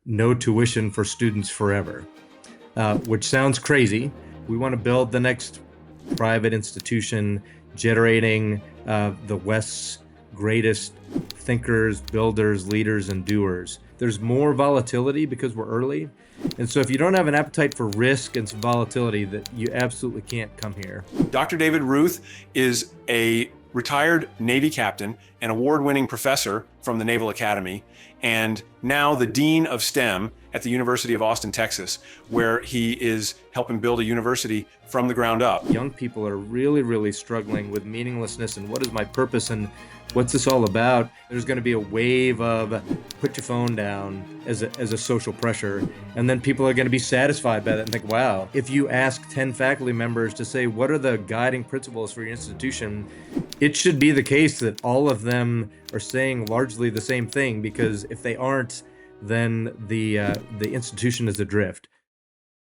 no tuition for students forever, which sounds crazy. We want to build the next private institution generating the West's greatest thinkers, builders, leaders, and doers. There's more volatility because we're early. And so if you don't have an appetite for risk and some volatility, that you absolutely can't come here. Dr. David Ruth is a retired Navy captain, an award-winning professor from the Naval Academy, and now the Dean of STEM at the University of Austin, Texas, where he is helping build a university from the ground up. Young people are really, really struggling with meaninglessness and what is my purpose and what's this all about? There's going to be a wave of put your phone down as a social pressure. And then people are going to be satisfied by that and think, wow, if you ask 10 faculty members to say, what are the guiding principles for your institution? It should be the case that all of them are saying largely the same thing, because if they aren't, then the institution is adrift.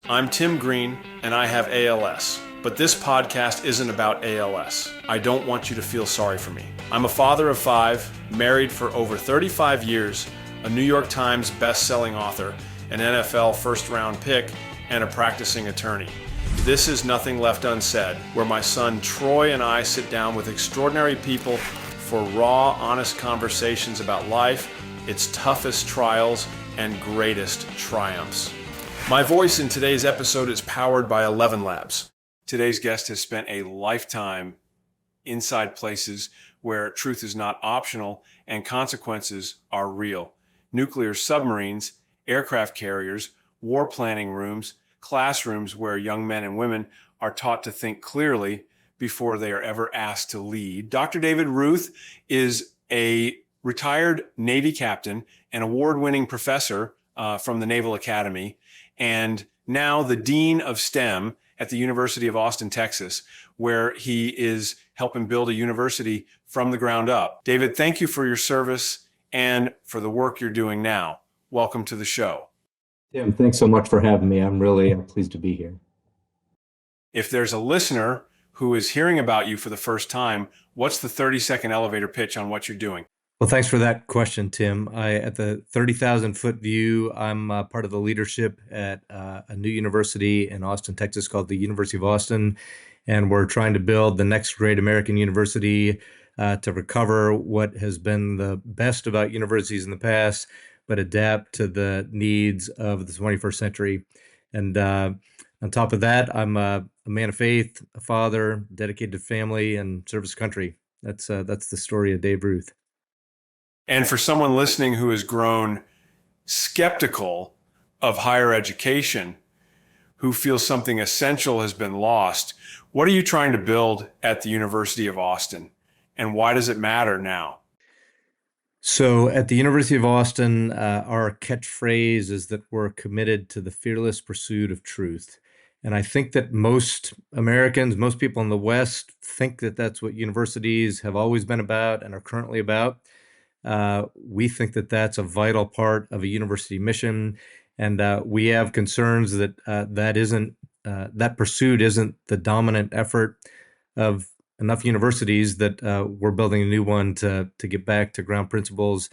I'm Tim Green, and I have ALS. But this podcast isn't about ALS. I don't want you to feel sorry for me. I'm a father of 5, married for over 35 years, a New York Times best-selling author, an NFL first-round pick, and a practicing attorney. This is Nothing Left Unsaid, where my son Troy and I sit down with extraordinary people for raw, honest conversations about life, its toughest trials, and greatest triumphs. My voice in today's episode is powered by 11 Labs. Today's guest has spent a lifetime inside places where truth is not optional and consequences are real. Nuclear submarines, aircraft carriers, war planning rooms, classrooms where young men and women are taught to think clearly before they are ever asked to lead. Dr. David Ruth is a retired Navy captain, an award-winning professor from the Naval Academy, and now the Dean of STEM at the University of Austin, Texas, where he is helping build a university from the ground up. David, thank you for your service and for the work you're doing now. Welcome to the show. Tim, thanks so much for having me. I'm really pleased to be here. If there's a listener who is hearing about you for the first time, what's the 30-second elevator pitch on what you're doing? Well, thanks for that question, Tim. At the 30,000-foot view, I'm part of the leadership at a new university in Austin, Texas called the University of Austin, and we're trying to build the next great American university to recover what has been the best about universities in the past, but adapt to the needs of the 21st century. And on top of that, I'm a man of faith, a father, dedicated to family and service country. That's the story of Dave Ruth. And for someone listening who has grown skeptical of higher education, who feels something essential has been lost, what are you trying to build at the University of Austin? And why does it matter now? So at the University of Austin, our catchphrase is that we're committed to the fearless pursuit of truth. And I think that most Americans, most people in the West, think that that's what universities have always been about and are currently about. We think that that's a vital part of a university mission, and we have concerns that that pursuit isn't the dominant effort of enough universities, that we're building a new one to get back to ground principles.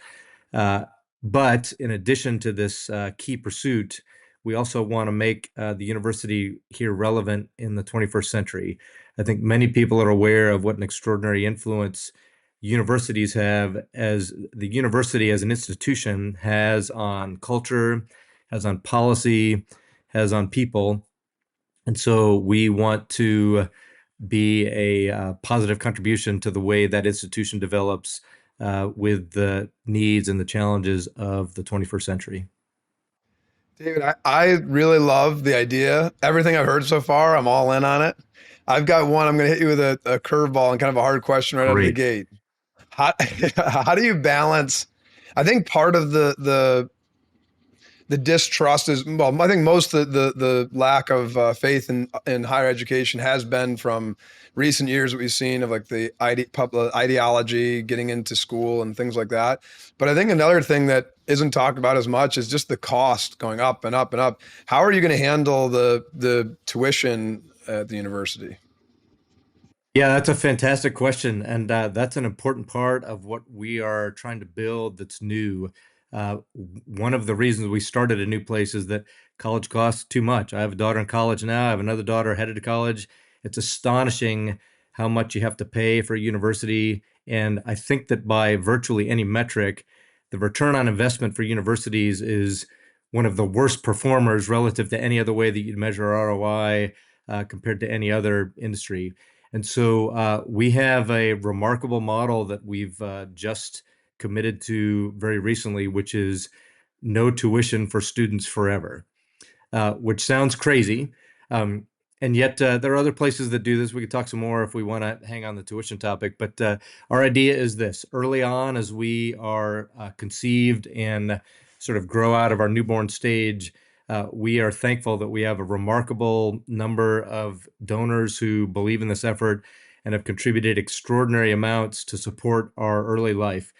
But in addition to this key pursuit, we also want to make the university here relevant in the 21st century. I think many people are aware of what an extraordinary influence universities have, as the university as an institution has on culture, has on policy, has on people. And so we want to be a positive contribution to the way that institution develops with the needs and the challenges of the 21st century. David, I really love the idea. Everything I've heard so far, I'm all in on it. I've got one. I'm going to hit you with a curveball and kind of a hard question right out of the gate. How do you balance? I think part of the distrust is, well, I think most of the lack of faith in higher education has been from recent years that we've seen of like the ideology getting into school and things like that. But I think another thing that isn't talked about as much is just the cost going up and up and up. How are you going to handle the tuition at the university? Yeah, that's a fantastic question. And that's an important part of what we are trying to build that's new. One of the reasons we started a new place is that college costs too much. I have a daughter in college now. I have another daughter headed to college. It's astonishing how much you have to pay for a university. And I think that by virtually any metric, the return on investment for universities is one of the worst performers relative to any other way that you'd measure ROI compared to any other industry. And so we have a remarkable model that we've just committed to very recently, which is no tuition for students forever, which sounds crazy. And yet there are other places that do this. We could talk some more if we want to hang on the tuition topic. But our idea is this: early on, as we are conceived and sort of grow out of our newborn stage, we are thankful that we have a remarkable number of donors who believe in this effort and have contributed extraordinary amounts to support our early life.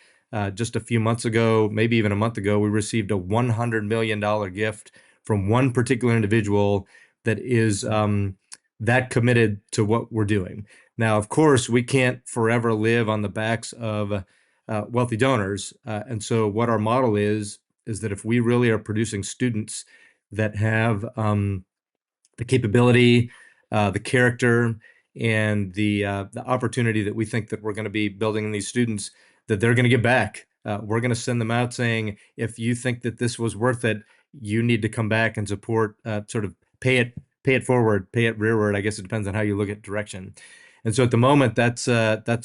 Just a few months ago, maybe even a month ago, we received a $100 million gift from one particular individual that is that committed to what we're doing. Now, of course, we can't forever live on the backs of wealthy donors. And so what our model is that if we really are producing students that have the capability, the character, and the opportunity that we think that we're going to be building in these students, that they're going to give back. We're going to send them out saying, if you think that this was worth it, you need to come back and support, sort of pay it forward, pay it rearward. I guess it depends on how you look at direction. And so at the moment, that's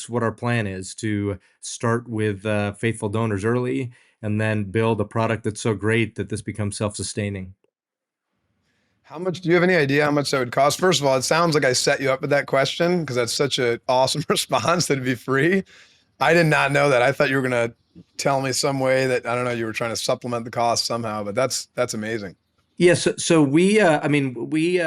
what our plan is, to start with faithful donors early and then build a product that's so great that this becomes self-sustaining. How much do you have any idea how much that would cost? First of all, it sounds like I set you up with that question because that's such an awesome response that it'd be free. I did not know that. I thought you were going to tell me some way that, I don't know, you were trying to supplement the cost somehow, but that's amazing. Yes. So we, I mean, we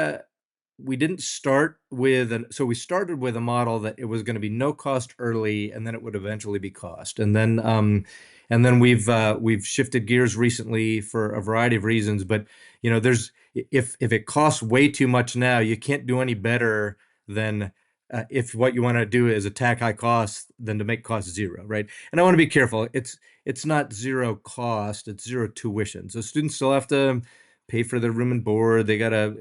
didn't start with so we started with a model that it was going to be no cost early, and then it would eventually be cost. And then we've shifted gears recently for a variety of reasons. But there's if it costs way too much now, you can't do any better than if what you want to do is attack high costs than to make cost zero, right? And I want to be careful. It's not zero cost, it's zero tuition. So students still have to pay for their room and board. They gotta,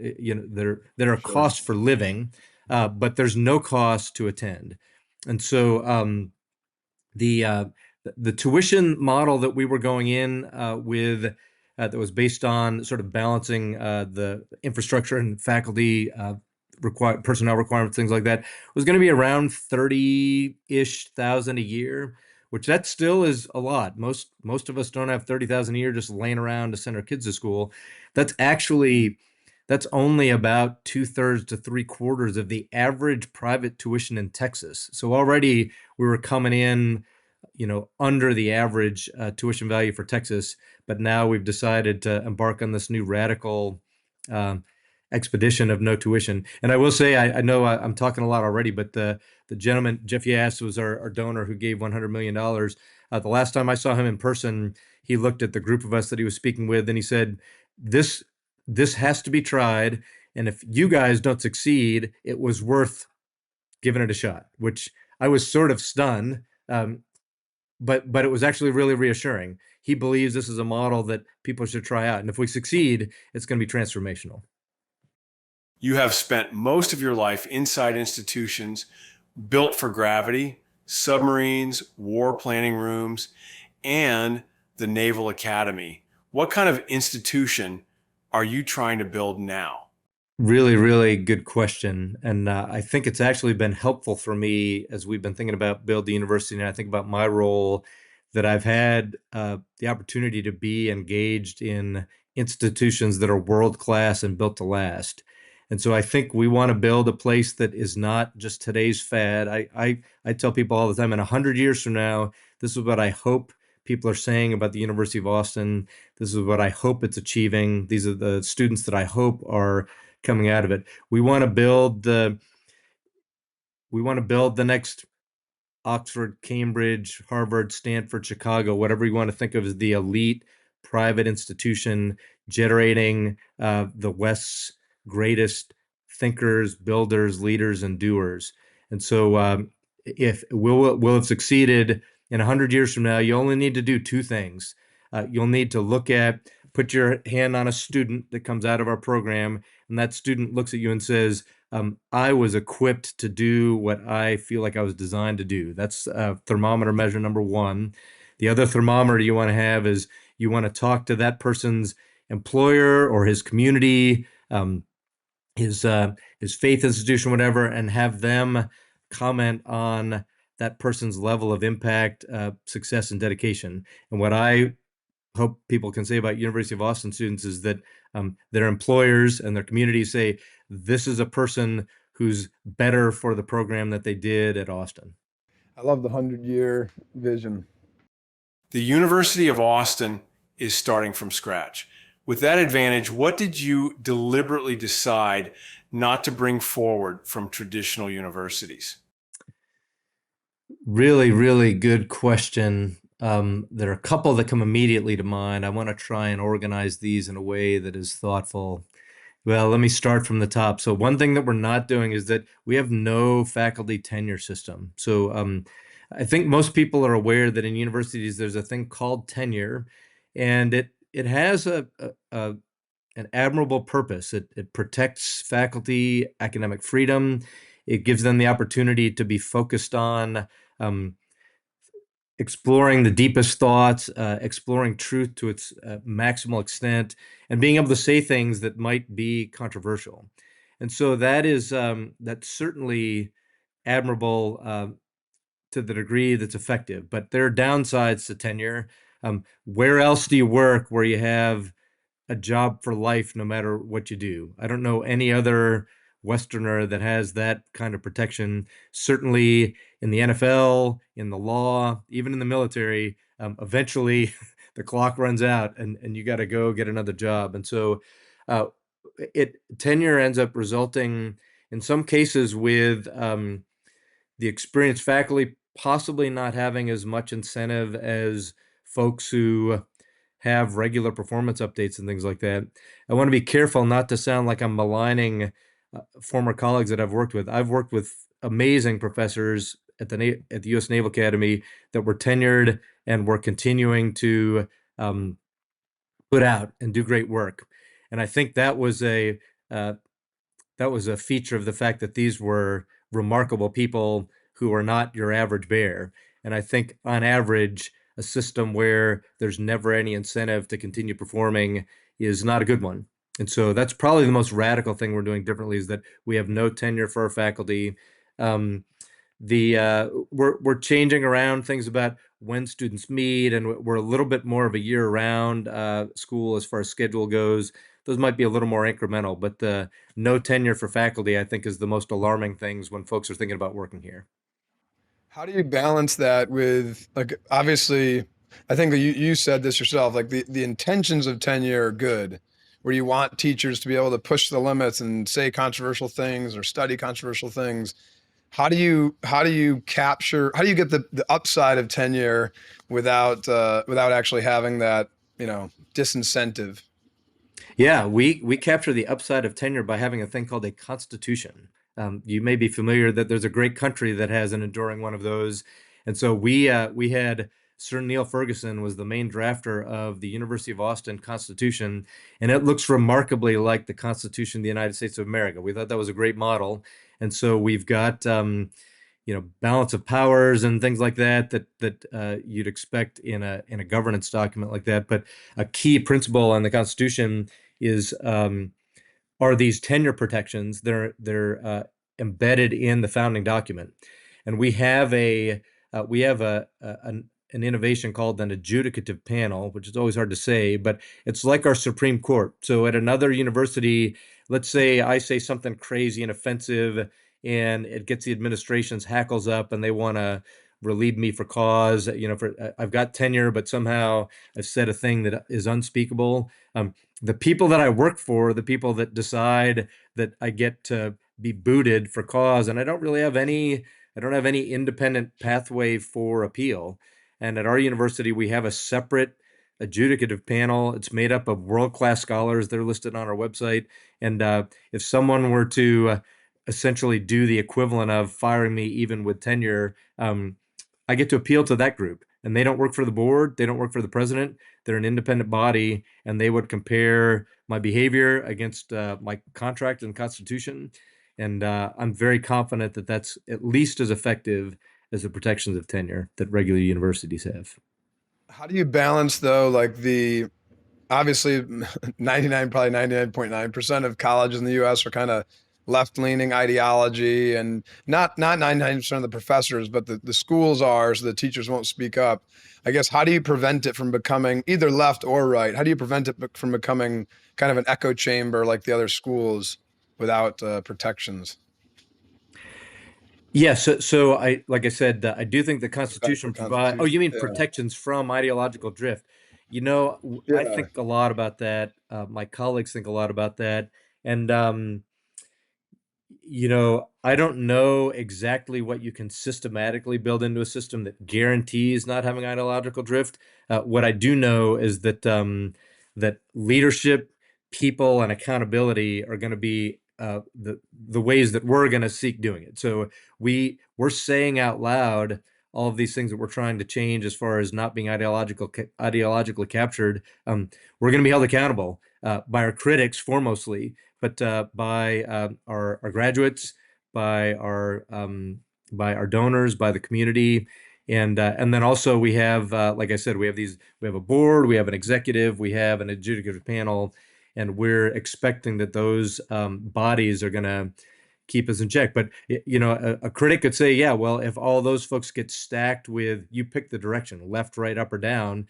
there are Sure. costs for living, but there's no cost to attend. And so the tuition model that we were going in with that was based on sort of balancing the infrastructure and faculty personnel requirements, things like that, was going to be around 30-ish thousand a year, which that still is a lot. Most of us don't have 30,000 a year just laying around to send our kids to school. That's only about 2/3 to 3/4 of the average private tuition in Texas. So already we were coming in, under the average tuition value for Texas, but now we've decided to embark on this new radical expedition of no tuition. And I will say, I know I'm talking a lot already, but the gentleman, Jeff Yass, was our donor who gave $100 million. The last time I saw him in person, he looked at the group of us that he was speaking with, and he said, this has to be tried. And if you guys don't succeed, it was worth giving it a shot, which I was sort of stunned. But it was actually really reassuring. He believes this is a model that people should try out. And if we succeed, it's going to be transformational. You have spent most of your life inside institutions built for gravity, submarines, war planning rooms, and the Naval Academy. What kind of institution are you trying to build now? Really, really good question. And I think it's actually been helpful for me as we've been thinking about Build the University, and I think about my role, that I've had the opportunity to be engaged in institutions that are world-class and built to last. And so I think we want to build a place that is not just today's fad. I tell people all the time, in 100 years from now, this is what I hope people are saying about the University of Austin. This is what I hope it's achieving. These are the students that I hope are coming out of it. We want to build the next Oxford, Cambridge, Harvard, Stanford, Chicago, whatever you want to think of as the elite private institution generating the West's greatest thinkers, builders, leaders, and doers. And so if we'll have succeeded in 100 years from now, you only need to do two things. You'll need to put your hand on a student that comes out of our program, and that student looks at you and says, I was equipped to do what I feel like I was designed to do. That's thermometer measure number one. The other thermometer you want to have is you want to talk to that person's employer or his community, his faith institution, whatever, and have them comment on that person's level of impact, success, and dedication. And what I hope people can say about University of Austin students is that their employers and their communities say, this is a person who's better for the program that they did at Austin. I love the 100-year vision. The University of Austin is starting from scratch. With that advantage, what did you deliberately decide not to bring forward from traditional universities? Really, really good question. There are a couple that come immediately to mind. I want to try and organize these in a way that is thoughtful. Well, let me start from the top. So one thing that we're not doing is that we have no faculty tenure system. So I think most people are aware that in universities there's a thing called tenure, and it has an admirable purpose. It protects faculty academic freedom. It gives them the opportunity to be focused on exploring the deepest thoughts, exploring truth to its maximal extent, and being able to say things that might be controversial. And so that's certainly admirable to the degree that's effective. But there are downsides to tenure. Where else do you work where you have a job for life no matter what you do? I don't know any other Westerner that has that kind of protection. Certainly in the NFL, in the law, even in the military, eventually the clock runs out and you got to go get another job. And so tenure ends up resulting in some cases with the experienced faculty possibly not having as much incentive as folks who have regular performance updates and things like that. I want to be careful not to sound like I'm maligning former colleagues that I've worked with. I've worked with amazing professors at the U.S. Naval Academy that were tenured and were continuing to put out and do great work. And I think that was a feature of the fact that these were remarkable people who are not your average bear. And I think on average, a system where there's never any incentive to continue performing is not a good one. And so that's probably the most radical thing we're doing differently, is that we have no tenure for our faculty. We're changing around things about when students meet, and we're a little bit more of a year-round school as far as schedule goes. Those might be a little more incremental, but the no tenure for faculty, I think, is the most alarming things when folks are thinking about working here. How do you balance that with, like, obviously, I think that you said this yourself, like the intentions of tenure are good, where you want teachers to be able to push the limits and say controversial things or study controversial things. How do you get the upside of tenure without actually having that, disincentive? Yeah, we capture the upside of tenure by having a thing called a constitution. You may be familiar that there's a great country that has an enduring one of those. And so we had Sir Neil Ferguson was the main drafter of the University of Austin Constitution, and it looks remarkably like the Constitution of the United States of America. We thought that was a great model. And so we've got balance of powers and things like that you'd expect in a governance document like that. But a key principle on the Constitution is are these tenure protections. They're embedded in the founding document, and we have an innovation called an adjudicative panel, which is always hard to say, but it's like our Supreme Court. So at another university, let's say I say something crazy and offensive, and it gets the administration's hackles up, and they want to relieve me for cause. I've got tenure, but somehow I've said a thing that is unspeakable. The people that I work for, the people that decide that I get to be booted for cause, and I don't have any independent pathway for appeal. And at our university, we have a separate adjudicative panel. It's made up of world-class scholars. They're listed on our website. And if someone were to essentially do the equivalent of firing me even with tenure, I get to appeal to that group. and they don't work for the board, they don't work for the president. They're an independent body, and they would compare my behavior against my contract and constitution. And I'm very confident that that's at least as effective as the protections of tenure that regular universities have. How do you balance though, like the obviously 99, probably 99.9% of colleges in the US are kind of left-leaning ideology, and not 99% of the professors, but the schools are, so the teachers won't speak up. I guess how do you prevent it from becoming either left or right? How do you prevent it from becoming kind of an echo chamber like the other schools without protections? Yeah, so I like I said, I do think the Respect for Constitution provide. Oh, you constitution. mean Yeah. protections from ideological drift? I Yeah. think a lot about that. My colleagues think a lot about that, and I don't know exactly what you can systematically build into a system that guarantees not having ideological drift. What I do know is that leadership, people, and accountability are going to be the ways that we're going to seek doing it. So we're saying out loud all of these things that we're trying to change as far as not being ideologically captured. We're going to be held accountable by our critics foremostly, but by our graduates, by our donors, by the community, and then also we have, like I said, we have a board, we have an executive, we have an adjudicative panel, and we're expecting that those bodies are going to keep us in check. But a critic could say, yeah, well, if all those folks get stacked with you pick the direction, left, right, up, or down,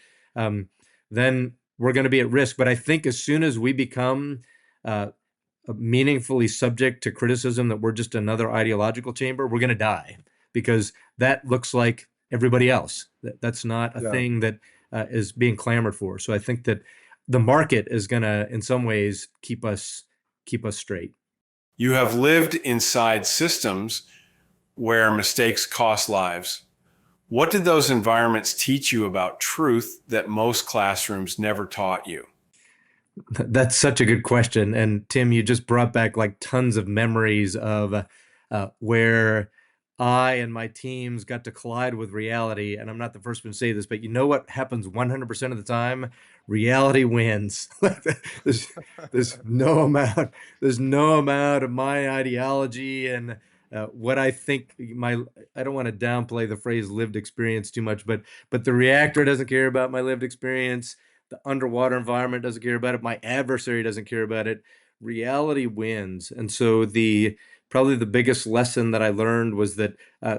then we're going to be at risk. But I think as soon as we become meaningfully subject to criticism that we're just another ideological chamber, we're going to die because that looks like everybody else. That's not a Yeah. thing that is being clamored for. So I think that the market is going to, in some ways, keep us straight. You have lived inside systems where mistakes cost lives. What did those environments teach you about truth that most classrooms never taught you? That's such a good question. And Tim, you just brought back like tons of memories of where I and my teams got to collide with reality. And I'm not the first one to say this, but you know what happens 100% of the time? Reality wins. there's, there's no amount, there's no amount of my ideology and what I think I don't want to downplay the phrase lived experience too much, but the reactor doesn't care about my lived experience. The underwater environment doesn't care about it. My adversary doesn't care about it. Reality wins. And so probably the biggest lesson that I learned was that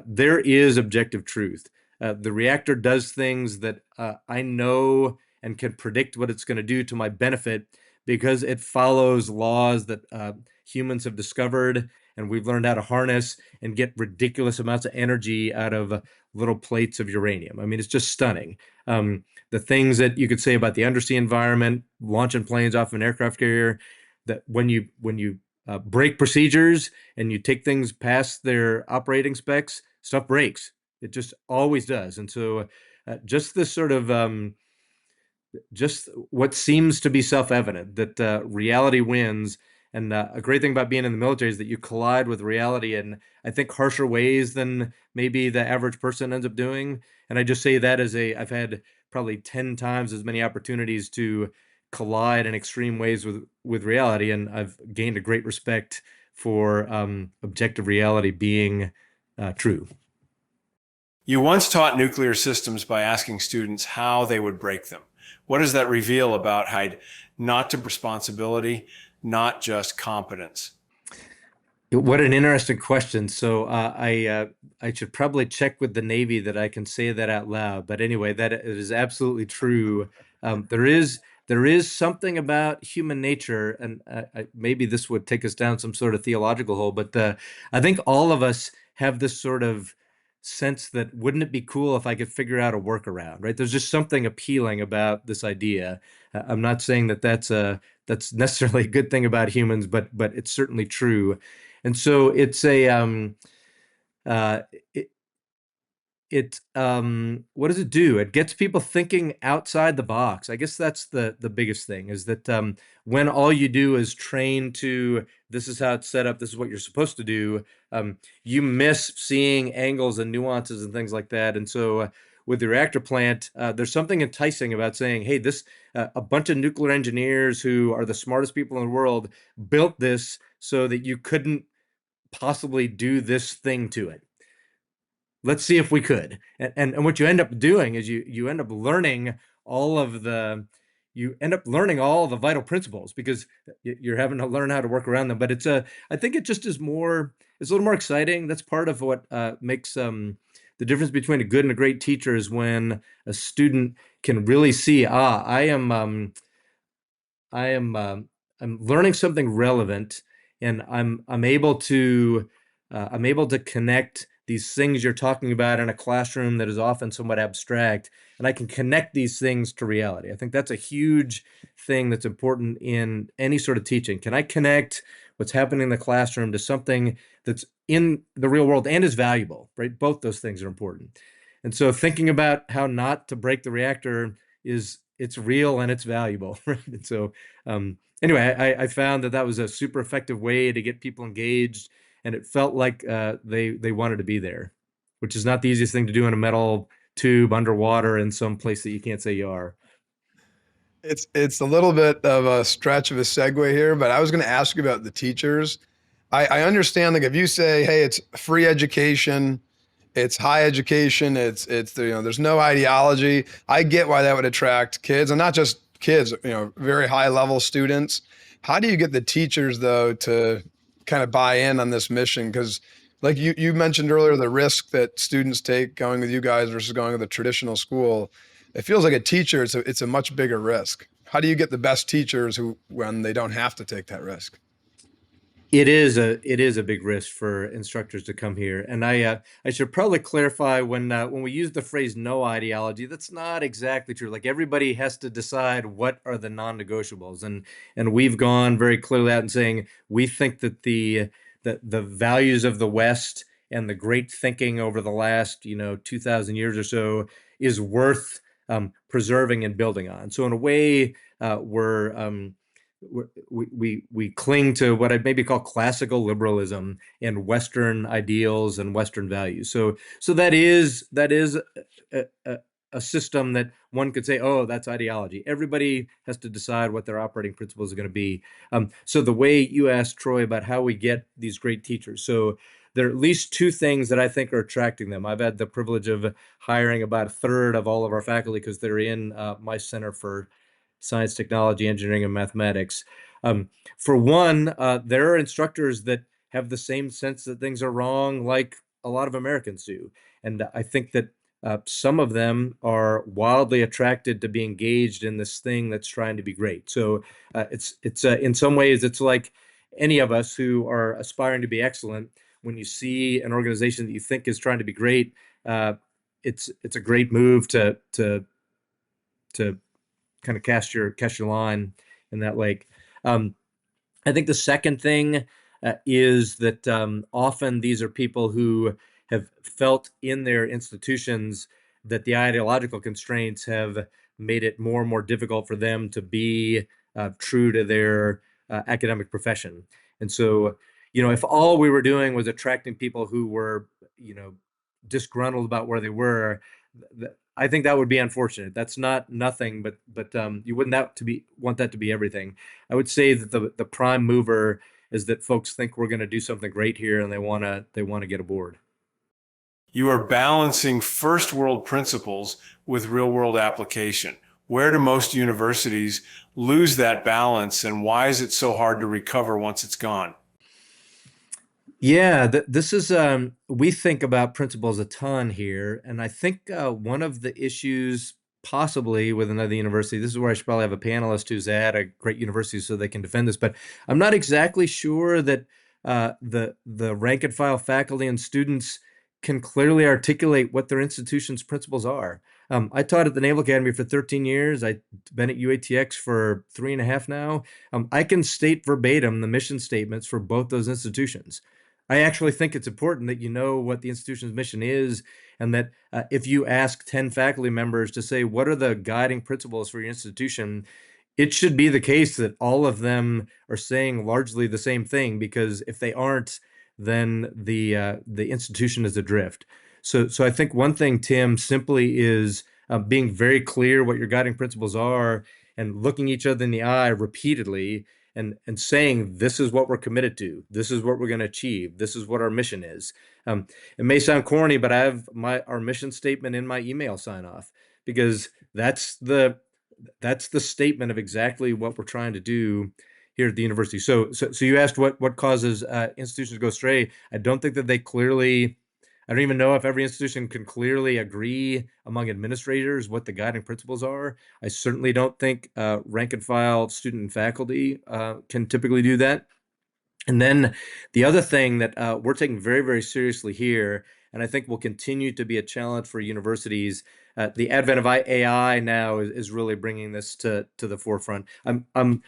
there is objective truth. The reactor does things that I know and can predict what it's going to do to my benefit because it follows laws that humans have discovered and we've learned how to harness and get ridiculous amounts of energy out of little plates of uranium. I mean, it's just stunning. The things that you could say about the undersea environment, launching planes off an aircraft carrier, that when you break procedures and you take things past their operating specs, stuff breaks. It just always does. And so, just this sort of just what seems to be self-evident that reality wins. And a great thing about being in the military is that you collide with reality in, I think, harsher ways than maybe the average person ends up doing. And I just say that as I've had probably 10 times as many opportunities to collide in extreme ways with reality. And I've gained a great respect for objective reality being true. You once taught nuclear systems by asking students how they would break them. What does that reveal about Hyde? Not to responsibility, not just competence. What an interesting question. So I should probably check with the Navy that I can say that out loud. But anyway, that it is absolutely true. There is something about human nature, and maybe this would take us down some sort of theological hole. But I think all of us have this sort of sense that wouldn't it be cool if I could figure out a workaround, right? There's just something appealing about this idea. I'm not saying that that's necessarily a good thing about humans, but it's certainly true. And so it's a uh, it, what does it do? It gets people thinking outside the box. I guess that's the biggest thing is that when all you do is train to this is how it's set up, this is what you're supposed to do, you miss seeing angles and nuances and things like that. And so with the reactor plant, there's something enticing about saying, hey, this a bunch of nuclear engineers who are the smartest people in the world built this so that you couldn't possibly do this thing to it. Let's see if we could. And what you end up doing is you end up learning all of the you end up learning all the vital principles because you're having to learn how to work around them. But I think it just is more, it's a little more exciting. That's part of what makes the difference between a good and a great teacher is when a student can really see, I am I'm learning something relevant, and I'm able to connect these things you're talking about in a classroom that is often somewhat abstract, and I can connect these things to reality. I think that's a huge thing that's important in any sort of teaching. Can I connect what's happening in the classroom to something that's in the real world and is valuable, right? Both those things are important. And so thinking about how not to break the reactor is it's real and it's valuable, right? And so anyway, I found that was a super effective way to get people engaged, and it felt like they wanted to be there, which is not the easiest thing to do in a metal tube underwater in some place that you can't say you are. It's a little bit of a stretch of a segue here, but I was going to ask you about the teachers. I understand, like, if you say, hey, it's free education, it's high education, it's there's no ideology. I get why that would attract kids, and not just kids, very high level students. How do you get the teachers though to kind of buy in on this mission? Because like you mentioned earlier, the risk that students take going with you guys versus going with a traditional school, it feels like a teacher, it's a much bigger risk. How do you get the best teachers who when they don't have to take that risk? It is a big risk for instructors to come here, and I should probably clarify when we use the phrase no ideology, that's not exactly true. Like everybody has to decide what are the non-negotiables, and we've gone very clearly out and saying we think that the values of the West and the great thinking over the last 2,000 years or so is worth preserving and building on. So in a way, we cling to what I'd maybe call classical liberalism and Western ideals and Western values. So that is a system that one could say, oh, that's ideology. Everybody has to decide what their operating principles are going to be. So the way you asked Troy about how we get these great teachers, so there are at least two things that I think are attracting them. I've had the privilege of hiring about a third of all of our faculty because they're in my Center for Science, Technology, Engineering, and Mathematics. For one, there are instructors that have the same sense that things are wrong, like a lot of Americans do. And I think that some of them are wildly attracted to be engaged in this thing that's trying to be great. So it's in some ways it's like any of us who are aspiring to be excellent. When you see an organization that you think is trying to be great, it's a great move to kind of cast your line in that lake. Um, I think the second thing is that often these are people who have felt in their institutions that the ideological constraints have made it more and more difficult for them to be true to their academic profession. And so, if all we were doing was attracting people who were, disgruntled about where they were, I think that would be unfortunate. That's not nothing, but you wouldn't want that to be everything. I would say that the prime mover is that folks think we're going to do something great here and they want to get aboard. You are balancing first world principles with real world application. Where do most universities lose that balance, and why is it so hard to recover once it's gone? Yeah, this is we think about principles a ton here, and I think one of the issues possibly with another university, this is where I should probably have a panelist who's at a great university so they can defend this, but I'm not exactly sure that the rank and file faculty and students can clearly articulate what their institution's principles are. I taught at the Naval Academy for 13 years. I've been at UATX for 3.5 now. I can state verbatim the mission statements for both those institutions. I actually think it's important that you know what the institution's mission is, and that if you ask 10 faculty members to say, what are the guiding principles for your institution, it should be the case that all of them are saying largely the same thing, because if they aren't, then the institution is adrift. So I think one thing, Tim, simply is being very clear what your guiding principles are and looking each other in the eye repeatedly and saying, this is what we're committed to. This is what we're going to achieve. This is what our mission is. Um, it may sound corny, but I have our mission statement in my email sign off because that's the statement of exactly what we're trying to do here at the university. So you asked what causes institutions to go astray. I don't think that they clearly. I don't even know if every institution can clearly agree among administrators what the guiding principles are. I certainly don't think rank and file student and faculty can typically do that. And then the other thing that we're taking very, very seriously here, and I think will continue to be a challenge for universities, the advent of AI now is really bringing this to the forefront. I'm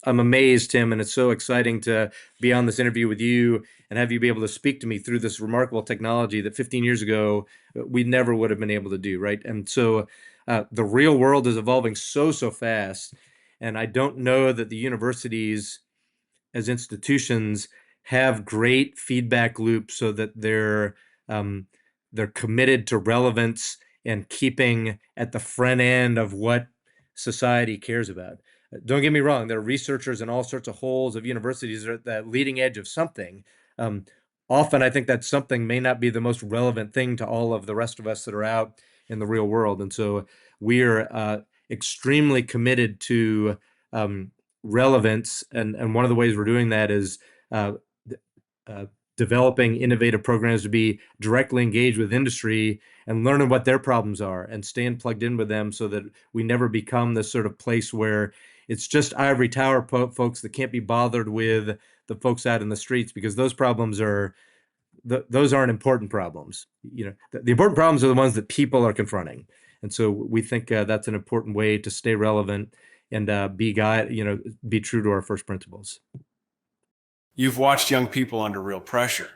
amazed, Tim, and it's so exciting to be on this interview with you and have you be able to speak to me through this remarkable technology that 15 years ago we never would have been able to do, right? And so the real world is evolving so fast, and I don't know that the universities as institutions have great feedback loops so that they're committed to relevance and keeping at the front end of what society cares about. Don't get me wrong, there are researchers in all sorts of holes of universities that are at the leading edge of something. Um, Often, I think that something may not be the most relevant thing to all of the rest of us that are out in the real world. And so we're extremely committed to relevance, and one of the ways we're doing that is uh, uh, developing innovative programs to be directly engaged with industry and learning what their problems are and staying plugged in with them so that we never become this sort of place where it's just ivory tower folks that can't be bothered with the folks out in the streets, because those problems are those aren't important problems. The important problems are the ones that people are confronting, and so we think that's an important way to stay relevant and be true to our first principles. You've watched young people under real pressure.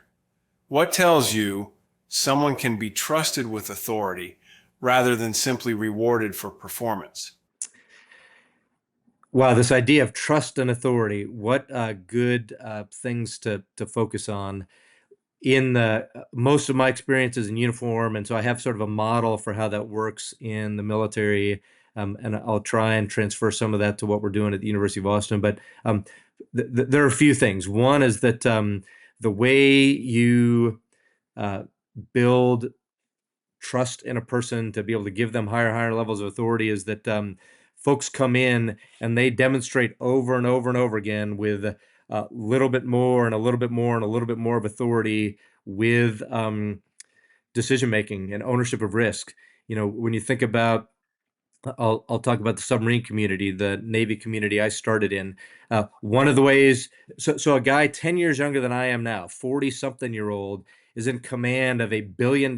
What tells you someone can be trusted with authority rather than simply rewarded for performance? Wow, this idea of trust and authority, what good things to focus on. In the most of my experiences in uniform, and so I have sort of a model for how that works in the military, and I'll try and transfer some of that to what we're doing at the University of Austin. But there are a few things. One is that the way you build trust in a person to be able to give them higher levels of authority is that folks come in and they demonstrate over and over and over again with a little bit more and a little bit more and a little bit more of authority with decision making and ownership of risk. When you think about, I'll talk about the submarine community, the Navy community I started in. One of the ways, so a guy 10 years younger than I am now, 40 something year old, is in command of $1 billion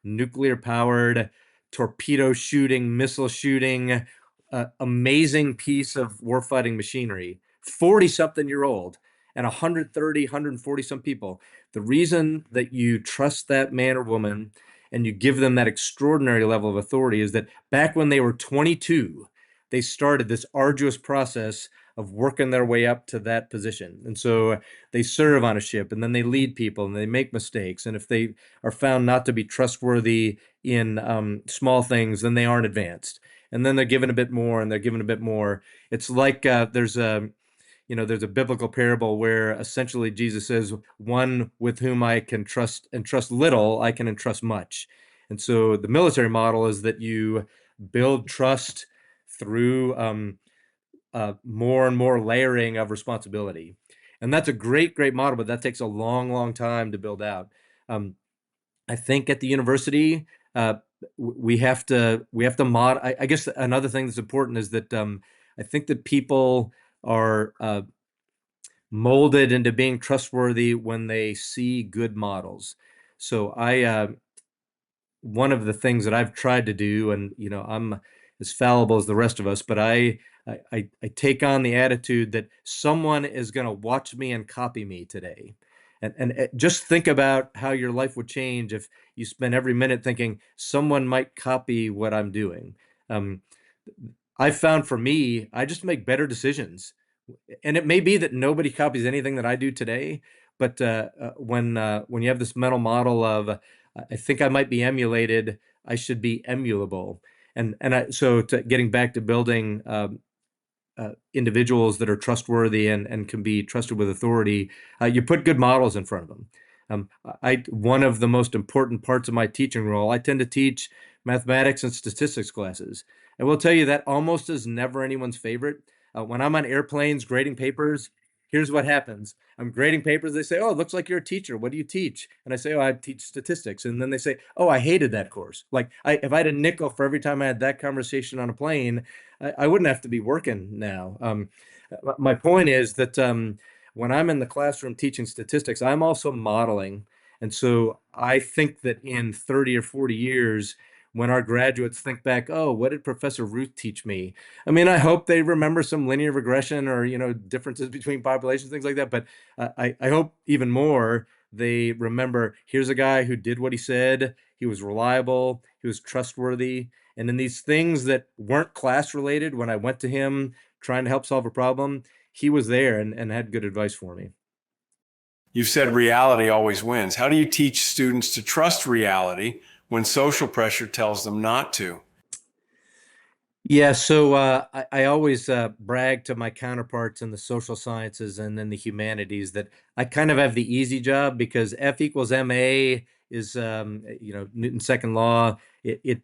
nuclear powered torpedo shooting, missile shooting, amazing piece of warfighting machinery. 40 something year old and 130, 140 some people. The reason that you trust that man or woman and you give them that extraordinary level of authority is that back when they were 22, they started this arduous process of working their way up to that position. And so they serve on a ship and then they lead people and they make mistakes. And if they are found not to be trustworthy in small things, then they aren't advanced. And then they're given a bit more and they're given a bit more. It's like there's a biblical parable where essentially Jesus says, one with whom I can trust and trust little, I can entrust much. And so the military model is that you build trust through more and more layering of responsibility. And that's a great model, but that takes a long time to build out. I think at the university, we have to mod. I guess another thing that's important is that I think that people are molded into being trustworthy when they see good models. So one of the things that I've tried to do, and I'm as fallible as the rest of us, but I take on the attitude that someone is going to watch me and copy me today. And just think about how your life would change if you spent every minute thinking someone might copy what I'm doing. I found for me, I just make better decisions. And it may be that nobody copies anything that I do today, but when you have this mental model of I think I might be emulated. I should be emulable. Getting back to building individuals that are trustworthy and can be trusted with authority, you put good models in front of them. One of the most important parts of my teaching role, I tend to teach mathematics and statistics classes. I will tell you that almost is never anyone's favorite. When I'm on airplanes grading papers, here's what happens. I'm grading papers. They say, "Oh, it looks like you're a teacher. What do you teach?" And I say, "Oh, I teach statistics." And then they say, "Oh, I hated that course." Like, if I had a nickel for every time I had that conversation on a plane, I wouldn't have to be working now. My point is that when I'm in the classroom teaching statistics, I'm also modeling. And so I think that in 30 or 40 years, when our graduates think back, oh, what did Professor Ruth teach me? I mean, I hope they remember some linear regression or, differences between populations, things like that. But I hope even more they remember, here's a guy who did what he said. He was reliable. He was trustworthy. And in these things that weren't class related, when I went to him trying to help solve a problem, he was there and had good advice for me. You've said reality always wins. How do you teach students to trust reality when social pressure tells them not to? Yeah, so I always brag to my counterparts in the social sciences and then the humanities that I kind of have the easy job because F equals ma is Newton's second law. It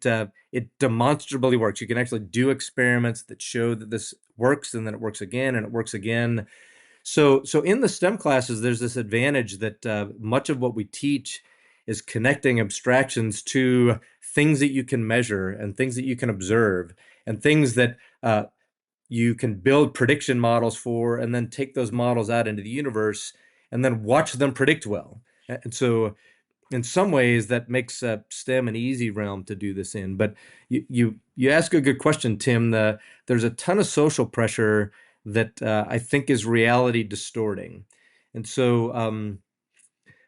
demonstrably works. You can actually do experiments that show that this works, and then it works again, and it works again. So in the STEM classes, there's this advantage that much of what we teach is connecting abstractions to things that you can measure and things that you can observe and things that you can build prediction models for, and then take those models out into the universe and then watch them predict well. And so in some ways that makes STEM an easy realm to do this in. But you ask a good question, Tim. There's a ton of social pressure that I think is reality distorting, and so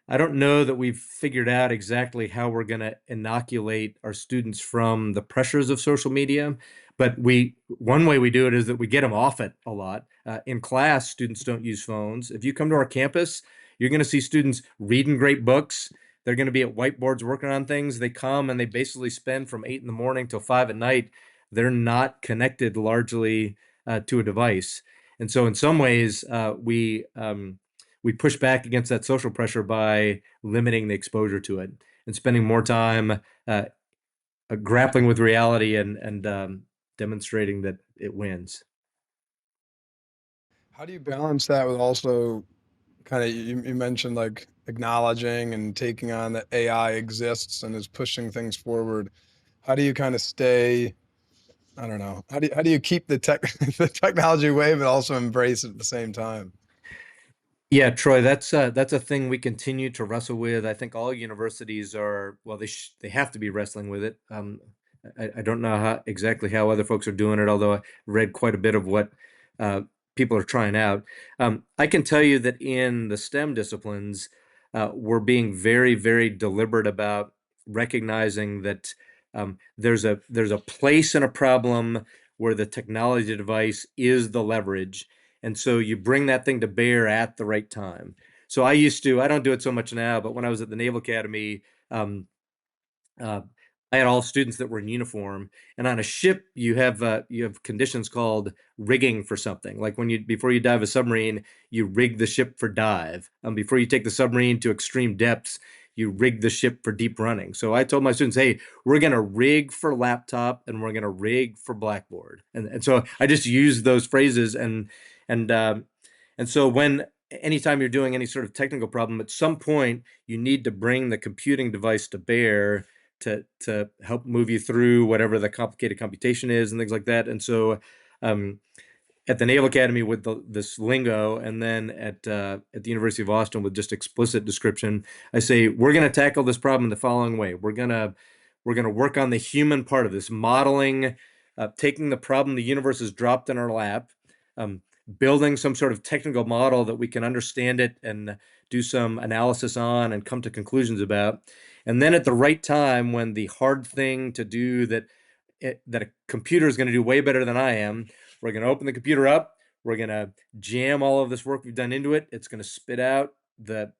I don't know that we've figured out exactly how we're going to inoculate our students from the pressures of social media. But one way we do it is that we get them off it a lot. In class, students don't use phones. If you come to our campus, you're going to see students reading great books. They're going to be at whiteboards working on things. They come and they basically spend from 8 in the morning till 5 at night. They're not connected largely to a device. And so in some ways, we push back against that social pressure by limiting the exposure to it and spending more time grappling with reality and demonstrating that it wins. How do you balance that with also kind of you mentioned like acknowledging and taking on that AI exists and is pushing things forward? How do you kind of stay, I don't know, how do you keep the tech the technology wave but also embrace it at the same time? Yeah, Troy, that's a thing we continue to wrestle with. I think all universities are, well, they have to be wrestling with it. I don't know exactly how other folks are doing it, although I read quite a bit of what uh, people are trying out. I can tell you that in the STEM disciplines, we're being very, very deliberate about recognizing that there's a place in a problem where the technology device is the leverage, and so you bring that thing to bear at the right time. So I don't do it so much now, but when I was at the Naval Academy, um, uh, I had all students that were in uniform, and on a ship you have conditions called rigging for something. Like when you before you dive a submarine, you rig the ship for dive. Before you take the submarine to extreme depths, you rig the ship for deep running. So I told my students, hey, we're going to rig for laptop and we're going to rig for blackboard. And so I just use those phrases and and so when anytime you're doing any sort of technical problem, at some point you need to bring the computing device to bear to help move you through whatever the complicated computation is and things like that. And so um, at the Naval Academy with this lingo, and then at the University of Austin with just explicit description, I say we're going to tackle this problem in the following way. We're gonna work on the human part of this, modeling, taking the problem the universe has dropped in our lap, um, building some sort of technical model that we can understand it and do some analysis on and come to conclusions about. And then at the right time, when the hard thing to do that a computer is going to do way better than I am, we're going to open the computer up. We're going to jam all of this work we've done into it. It's going to spit out the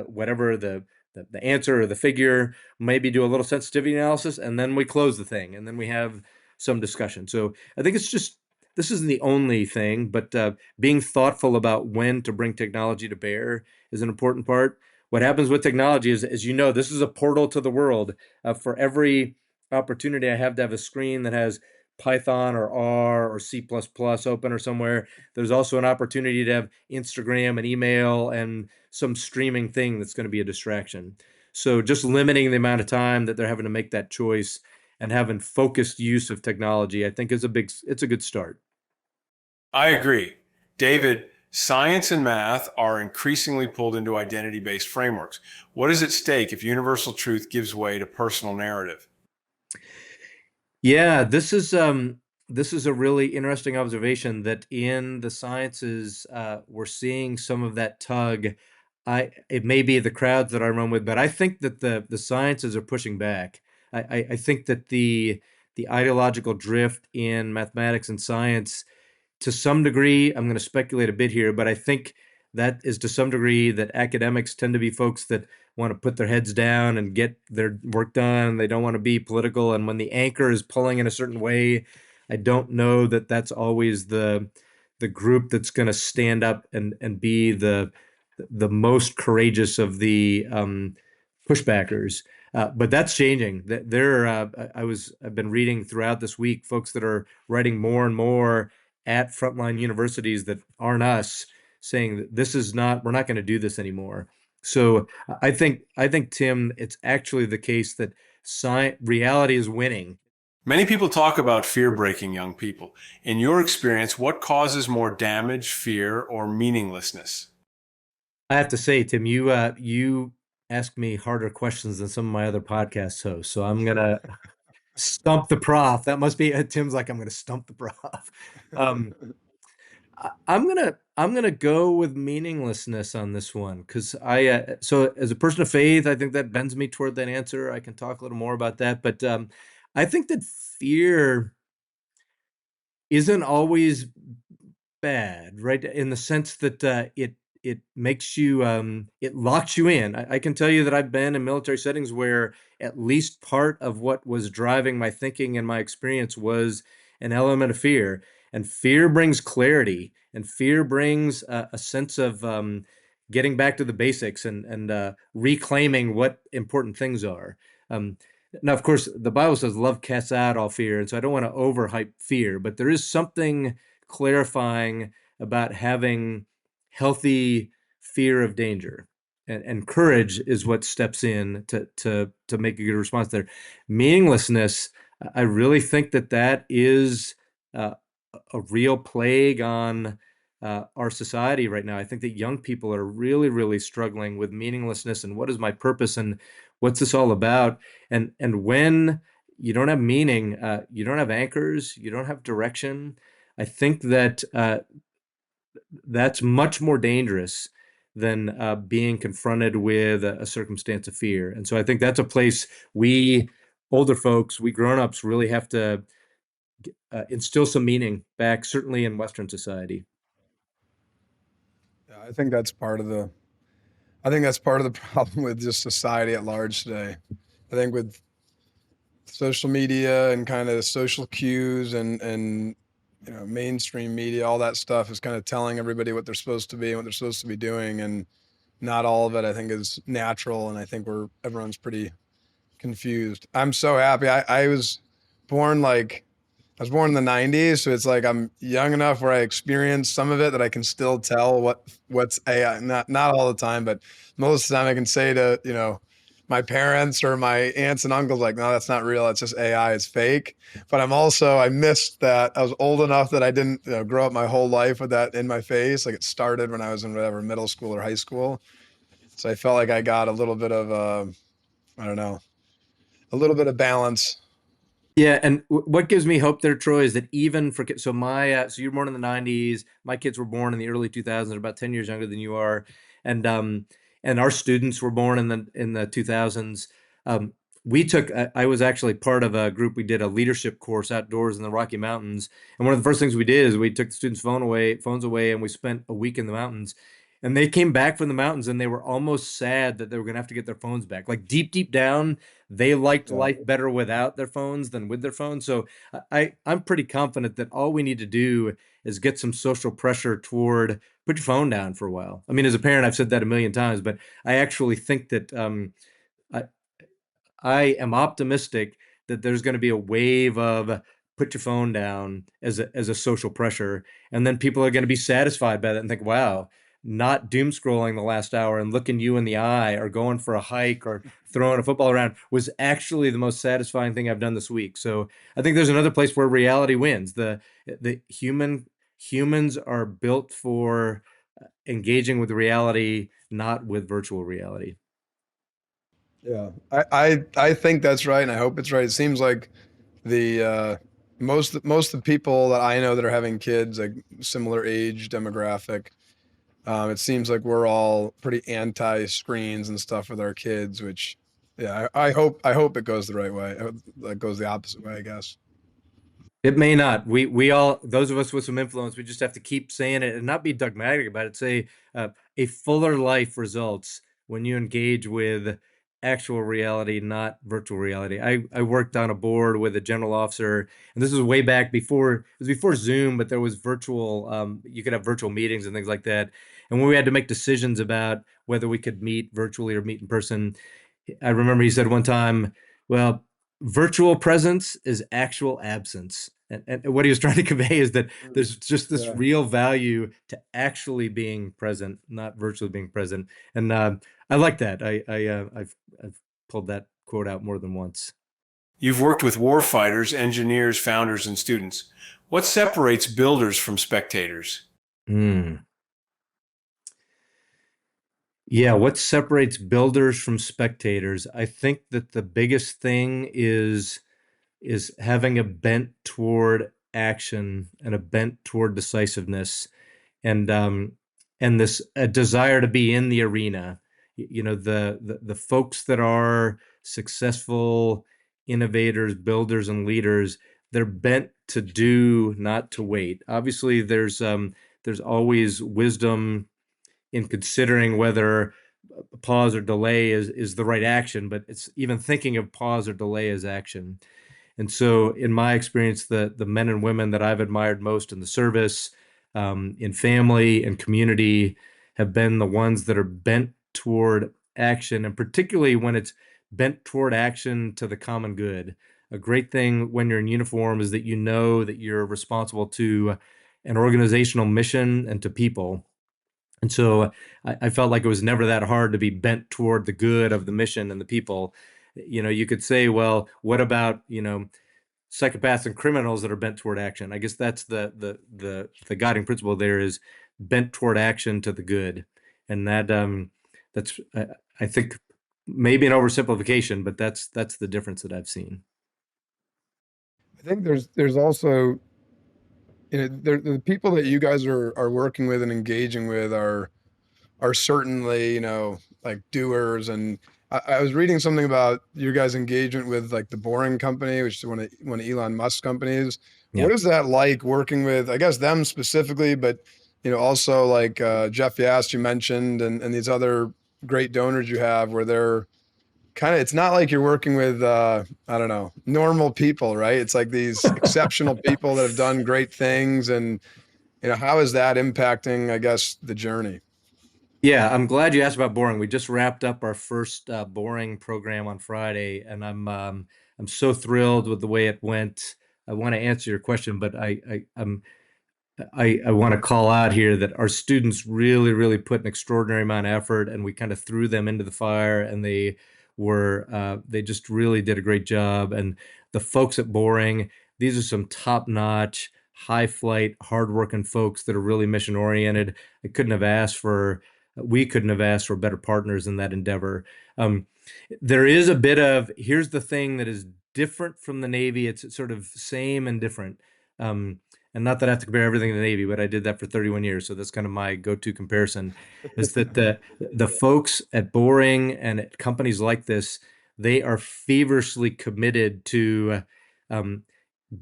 whatever the the answer or the figure, maybe do a little sensitivity analysis, and then we close the thing, and then we have some discussion. So I think it's just this isn't the only thing, but being thoughtful about when to bring technology to bear is an important part. What happens with technology is, as you know, this is a portal to the world. For every opportunity I have to have a screen that has Python or R or C++ open or somewhere, there's also an opportunity to have Instagram and email and some streaming thing that's going to be a distraction. So just limiting the amount of time that they're having to make that choice and having focused use of technology, I think it's a good start. I agree. David, science and math are increasingly pulled into identity-based frameworks. What is at stake if universal truth gives way to personal narrative? Yeah, this is a really interesting observation that in the sciences we're seeing some of that tug. It may be the crowds that I run with, but I think that the sciences are pushing back. I think that the ideological drift in mathematics and science, to some degree, I'm going to speculate a bit here, but I think that is to some degree that academics tend to be folks that want to put their heads down and get their work done. They don't want to be political. And when the anchor is pulling in a certain way, I don't know that that's always the group that's going to stand up and be the most courageous of the pushbackers. But that's changing. I've been reading throughout this week folks that are writing more and more at frontline universities that aren't us, saying that this is not, we're not going to do this anymore. So I think Tim, it's actually the case that reality is winning. Many people talk about fear breaking young people. In your experience, what causes more damage, fear, or meaninglessness? I have to say, Tim, you ask me harder questions than some of my other podcast hosts, so I'm gonna stump the prof. That must be Tim's like I'm gonna stump the prof. Um, I'm gonna go with meaninglessness on this one because so as a person of faith, I think that bends me toward that answer. I can talk a little more about that, but I think that fear isn't always bad, right? In the sense that it makes you it locks you in. I can tell you that I've been in military settings where at least part of what was driving my thinking and my experience was an element of fear. And fear brings clarity, and fear brings a sense of getting back to the basics and reclaiming what important things are. Um, Now, of course, the Bible says love casts out all fear, and so I don't want to overhype fear, but there is something clarifying about having healthy fear of danger. And courage is what steps in to make a good response there. Meaninglessness, I really think that is uh, a real plague on our society right now. I think that young people are really, really struggling with meaninglessness and what is my purpose and what's this all about? And when you don't have meaning, you don't have anchors, you don't have direction. I think that that's much more dangerous than being confronted with a circumstance of fear. And so I think that's a place we older folks, we grown-ups really have to instill some meaning back, certainly in Western society. Yeah, I think that's part of the problem with just society at large today. I think with social media and kind of social cues and mainstream media, all that stuff is kind of telling everybody what they're supposed to be and what they're supposed to be doing, and not all of it I think is natural. And I think everyone's pretty confused. I'm so happy. I was born in the 90s, so it's like I'm young enough where I experienced some of it that I can still tell what's AI. Not all the time, but most of the time I can say to, my parents or my aunts and uncles, like, no, that's not real. It's just AI. It's fake. But I missed that. I was old enough that I didn't grow up my whole life with that in my face. Like, it started when I was in whatever, middle school or high school. So I felt like I got a little bit of, I don't know, a little bit of balance. Yeah, and what gives me hope there, Troy, is that even for so so you're born in the '90s. My kids were born in the early 2000s, about 10 years younger than you are, and our students were born in the 2000s. I was actually part of a group. We did a leadership course outdoors in the Rocky Mountains, and one of the first things we did is we took the students' phones away, and we spent a week in the mountains. And they came back from the mountains and they were almost sad that they were going to have to get their phones back. Like deep, deep down, they liked Yeah. life better without their phones than with their phones. So I'm pretty confident that all we need to do is get some social pressure toward put your phone down for a while. I mean, as a parent, I've said that a million times, but I actually think that I, I am optimistic that there's going to be a wave of put your phone down as a social pressure, and then people are going to be satisfied by that and think, wow, not doom scrolling the last hour and looking you in the eye or going for a hike or throwing a football around was actually the most satisfying thing I've done this week. So I think there's another place where reality wins. The humans are built for engaging with reality, not with virtual reality. Yeah, I think that's right, and I hope it's right. It seems like the most of the people that I know that are having kids, like similar age demographic, it seems like we're all pretty anti screens and stuff with our kids. Which, yeah, I hope it goes the right way. I hope it goes the opposite way, I guess. It may not. We all those of us with some influence, we just have to keep saying it and not be dogmatic about it. Say a fuller life results when you engage with actual reality, not virtual reality. I worked on a board with a general officer, and this was way back before it was before Zoom, but there was virtual. You could have virtual meetings and things like that. And when we had to make decisions about whether we could meet virtually or meet in person, I remember he said one time, "Well, virtual presence is actual absence." And what he was trying to convey is that there's just this Yeah. real value to actually being present, not virtually being present. And I like that. I've pulled that quote out more than once. You've worked with warfighters, engineers, founders, and students. What separates builders from spectators? Mm. Yeah, what separates builders from spectators? I think that the biggest thing is having a bent toward action and a bent toward decisiveness and this a desire to be in the arena. You know, the folks that are successful innovators, builders, and leaders, they're bent to do, not to wait. Obviously, there's always wisdom in considering whether pause or delay is the right action, but it's even thinking of pause or delay as action. And so, in my experience, the men and women that I've admired most in the service, in family and community, have been the ones that are bent toward action, and particularly when it's bent toward action to the common good. A great thing when you're in uniform is that you know that you're responsible to an organizational mission and to people. And so I felt like it was never that hard to be bent toward the good of the mission and the people. You know, you could say, well, what about, psychopaths and criminals that are bent toward action? I guess that's the guiding principle there is bent toward action to the good. And that's I think maybe an oversimplification, but that's the difference that I've seen. I think there's also, the people that you guys are working with and engaging with are certainly, like doers. And I was reading something about your guys' engagement with like the Boring Company, which is one of Elon Musk's companies. Yeah. What is that like working with, I guess, them specifically, but also like Jeff Yast you mentioned, and these other great donors you have, where they're kind of, it's not like you're working with I don't know, normal people, right? It's like these exceptional people that have done great things. And how is that impacting, I guess, the journey? Yeah, I'm glad you asked about boring. We just wrapped up our first boring program on Friday, and I'm so thrilled with the way it went. I want to answer your question, but I want to call out here that our students really, really put an extraordinary amount of effort, and we kind of threw them into the fire, and they just really did a great job. And the folks at Boring, these are some top-notch, high flight, hardworking folks that are really mission oriented. We couldn't have asked for better partners in that endeavor. Um, there is a bit of here's the thing that is different from the Navy. It's sort of same and different. And not that I have to compare everything to the Navy, but I did that for 31 years, so that's kind of my go-to comparison. Is that the folks at Boring and at companies like this, they are feverishly committed to um,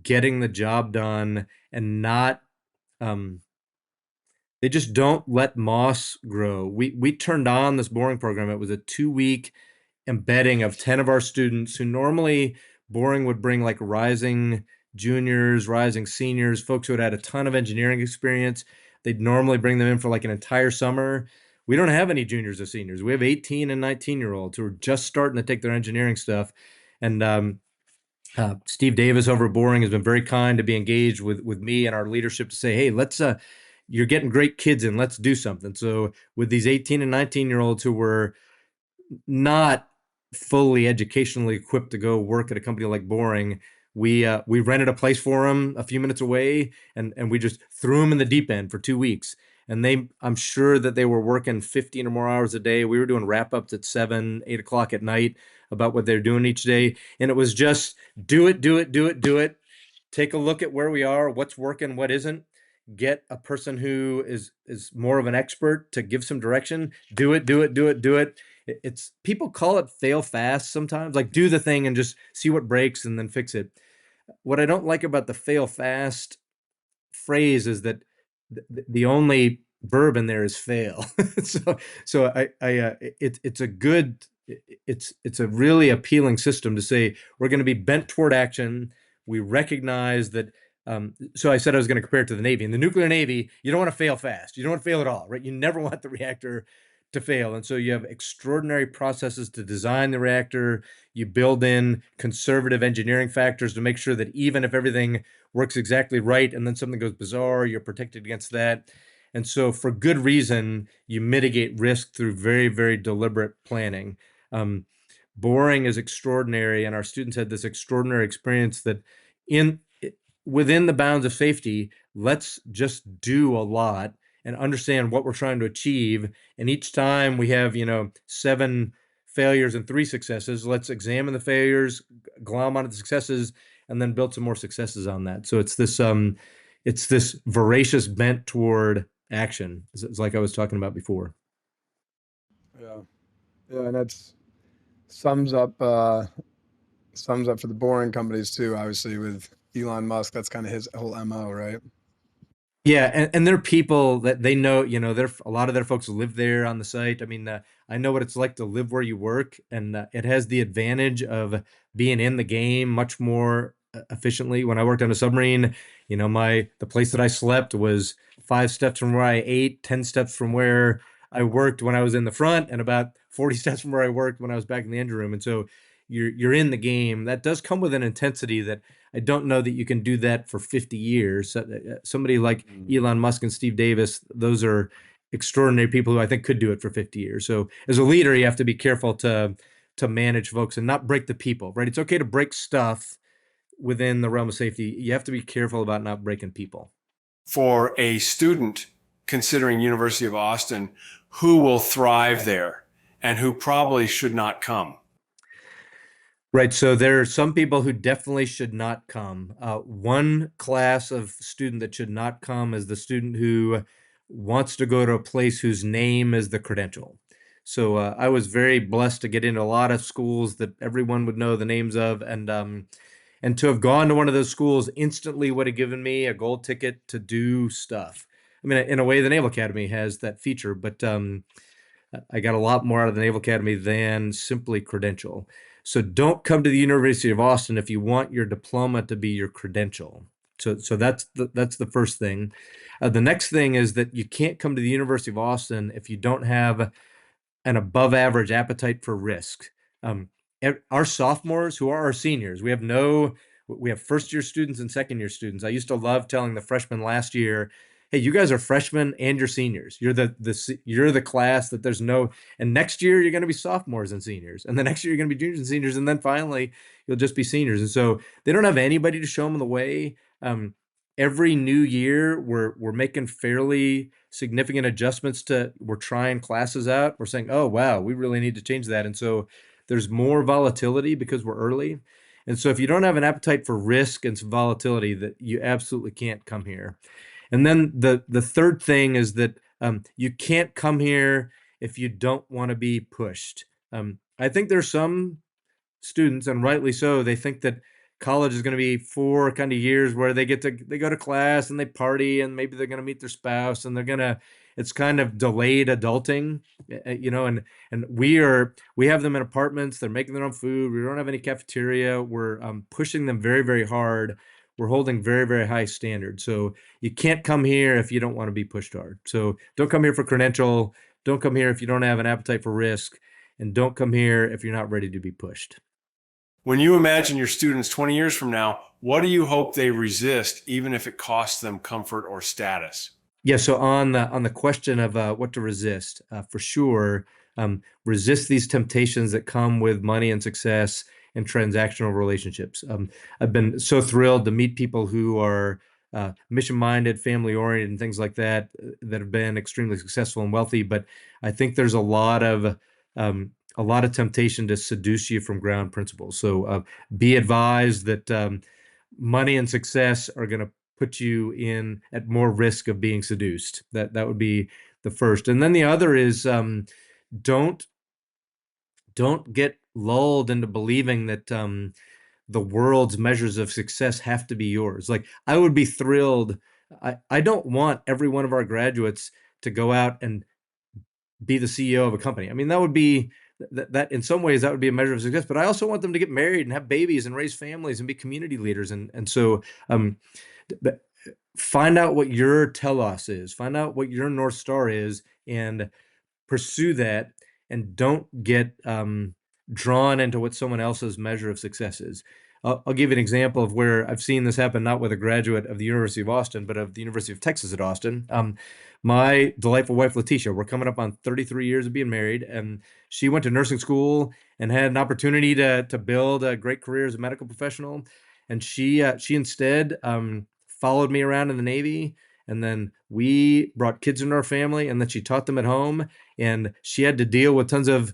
getting the job done and not um, They just don't let moss grow. We turned on this boring program. It was a 2 week embedding of 10 of our students who normally boring would bring like rising juniors, rising seniors, folks who had had a ton of engineering experience. They'd normally bring them in for like an entire summer. We don't have any juniors or seniors. We have 18 and 19-year-olds who are just starting to take their engineering stuff. And Steve Davis over at Boring has been very kind to be engaged with me and our leadership to say, hey, let's you're getting great kids in, let's do something. So with these 18 and 19-year-olds who were not fully educationally equipped to go work at a company like Boring, we rented a place for them a few minutes away, and we just threw them in the deep end for 2 weeks. And I'm sure that they were working 15 or more hours a day. We were doing wrap ups at 7, 8 o'clock at night about what they're doing each day. And it was just do it, do it, do it, do it. Take a look at where we are, what's working, what isn't. Get a person who is more of an expert to give some direction. Do it, do it, do it, do it. It's people call it fail fast sometimes, like do the thing and just see what breaks and then fix it. What I don't like about the fail fast phrase is that the only verb in there is fail. so it's a good it's a really appealing system to say we're going to be bent toward action. We recognize that. So I said I was going to compare it to the Navy. In the nuclear Navy, you don't want to fail fast. You don't want to fail at all, right? You never want the reactor to fail. And so you have extraordinary processes to design the reactor. You build in conservative engineering factors to make sure that even if everything works exactly right and then something goes bizarre, you're protected against that. And so for good reason, you mitigate risk through very, very deliberate planning. Um, Boring is extraordinary, and our students had this extraordinary experience that in within the bounds of safety, let's just do a lot and understand what we're trying to achieve. And each time we have, 7 failures and 3 successes, let's examine the failures, glom onto the successes, and then build some more successes on that. So it's this voracious bent toward action. It's like I was talking about before. Yeah, yeah, and that's sums up sums up for the boring companies too. Obviously, with Elon Musk, that's kind of his whole MO, right? Yeah, and they're people that they know, they're a lot of their folks live there on the site. I mean, I know what it's like to live where you work, and it has the advantage of being in the game much more efficiently. When I worked on a submarine, the place that I slept was 5 steps from where I ate, 10 steps from where I worked when I was in the front, and about 40 steps from where I worked when I was back in the engine room. And so you're in the game. That does come with an intensity that I don't know that you can do that for 50 years. Somebody like Elon Musk and Steve Davis, those are extraordinary people who I think could do it for 50 years. So as a leader, you have to be careful to manage folks and not break the people, right? It's okay to break stuff within the realm of safety. You have to be careful about not breaking people. For a student considering University of Austin, who will thrive there and who probably should not come? Right. So there are some people who definitely should not come. One class of student that should not come is the student who wants to go to a place whose name is the credential. So I was very blessed to get into a lot of schools that everyone would know the names of, and to have gone to one of those schools instantly would have given me a gold ticket to do stuff. I mean, in a way, the Naval Academy has that feature, but I got a lot more out of the Naval Academy than simply credential. So don't come to the University of Austin if you want your diploma to be your credential. So that's the first thing. The next thing is that you can't come to the University of Austin if you don't have an above average appetite for risk. Um, our sophomores who are our seniors, we have first year students and second year students. I used to love telling the freshmen last year, hey, you guys are freshmen and you're seniors. You're the class that there's no, and next year you're going to be sophomores and seniors, and the next year you're going to be juniors and seniors, and then finally you'll just be seniors. And so they don't have anybody to show them the way. Every new year we're making fairly significant adjustments we're trying classes out. We're saying, oh wow, we really need to change that. And so there's more volatility because we're early. And so if you don't have an appetite for risk and some volatility, that you absolutely can't come here. And then the third thing is that you can't come here if you don't want to be pushed. I think there's some students, and rightly so, they think that college is going to be 4 kind of years where they go to class and they party and maybe they're going to meet their spouse and it's kind of delayed adulting, and we have them in apartments. They're making their own food. We don't have any cafeteria. We're pushing them very, very hard. We're holding very, very high standards. So you can't come here if you don't want to be pushed hard. So don't come here for credential. Don't come here if you don't have an appetite for risk. And don't come here if you're not ready to be pushed. When you imagine your students 20 years from now, what do you hope they resist, even if it costs them comfort or status? Yeah, so on the question of what to resist, for sure, resist these temptations that come with money and success and transactional relationships. I've been so thrilled to meet people who are mission-minded, family-oriented, and things like that that have been extremely successful and wealthy. But I think there's a lot of temptation to seduce you from ground principles. So be advised that money and success are going to put you in at more risk of being seduced. That would be the first. And then the other is don't get lulled into believing that the world's measures of success have to be yours. Like I would be thrilled. I don't want every one of our graduates to go out and be the CEO of a company. I mean, that would be that in some ways that would be a measure of success, but I also want them to get married and have babies and raise families and be community leaders. And so find out what your telos is, find out what your North Star is, and pursue that, and don't get drawn into what someone else's measure of success is. I'll give you an example of where I've seen this happen, not with a graduate of the University of Austin, but of the University of Texas at Austin. My delightful wife, Letitia, we're coming up on 33 years of being married, and she went to nursing school and had an opportunity to build a great career as a medical professional. And she instead followed me around in the Navy, and then we brought kids into our family, and then she taught them at home, and she had to deal with tons of,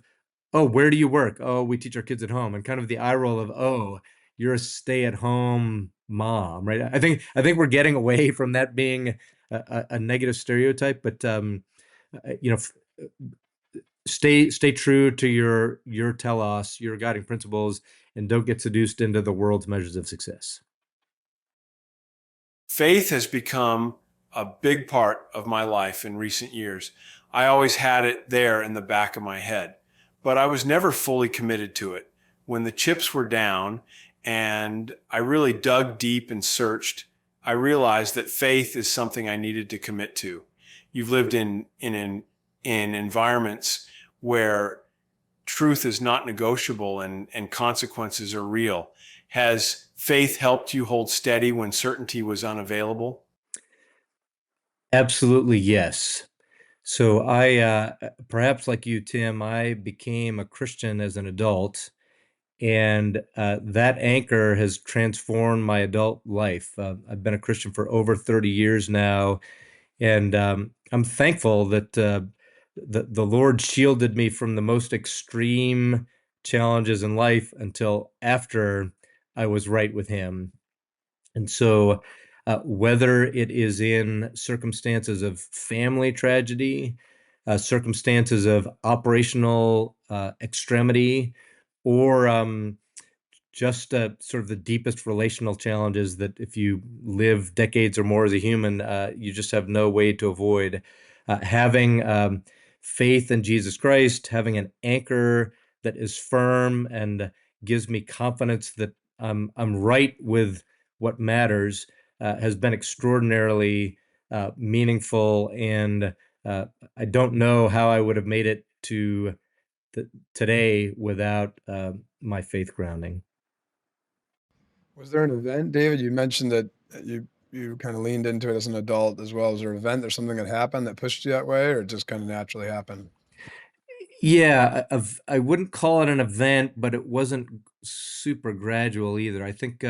oh, where do you work? Oh, we teach our kids at home, and kind of the eye roll of, oh, you're a stay-at-home mom, right? I think we're getting away from that being a negative stereotype, but stay true to your telos, your guiding principles, and don't get seduced into the world's measures of success. Faith has become a big part of my life in recent years. I always had it there in the back of my head, but I was never fully committed to it. When the chips were down and I really dug deep and searched, I realized that faith is something I needed to commit to. You've lived in environments where truth is not negotiable and consequences are real. Has faith helped you hold steady when certainty was unavailable? Absolutely, yes. So I, perhaps like you, Tim, I became a Christian as an adult, and that anchor has transformed my adult life. I've been a Christian for over 30 years now, and I'm thankful that the Lord shielded me from the most extreme challenges in life until after I was right with Him. And so, whether it is in circumstances of family tragedy, circumstances of operational extremity, or just sort of the deepest relational challenges that if you live decades or more as a human, you just have no way to avoid. Having faith in Jesus Christ, having an anchor that is firm and gives me confidence that I'm right with what matters, has been extraordinarily meaningful. And I don't know how I would have made it to today without my faith grounding. Was there an event, David? You mentioned that you kind of leaned into it as an adult as well. Was there an event or something that happened that pushed you that way, or it just kind of naturally happened? Yeah, I wouldn't call it an event, but it wasn't super gradual either. I think,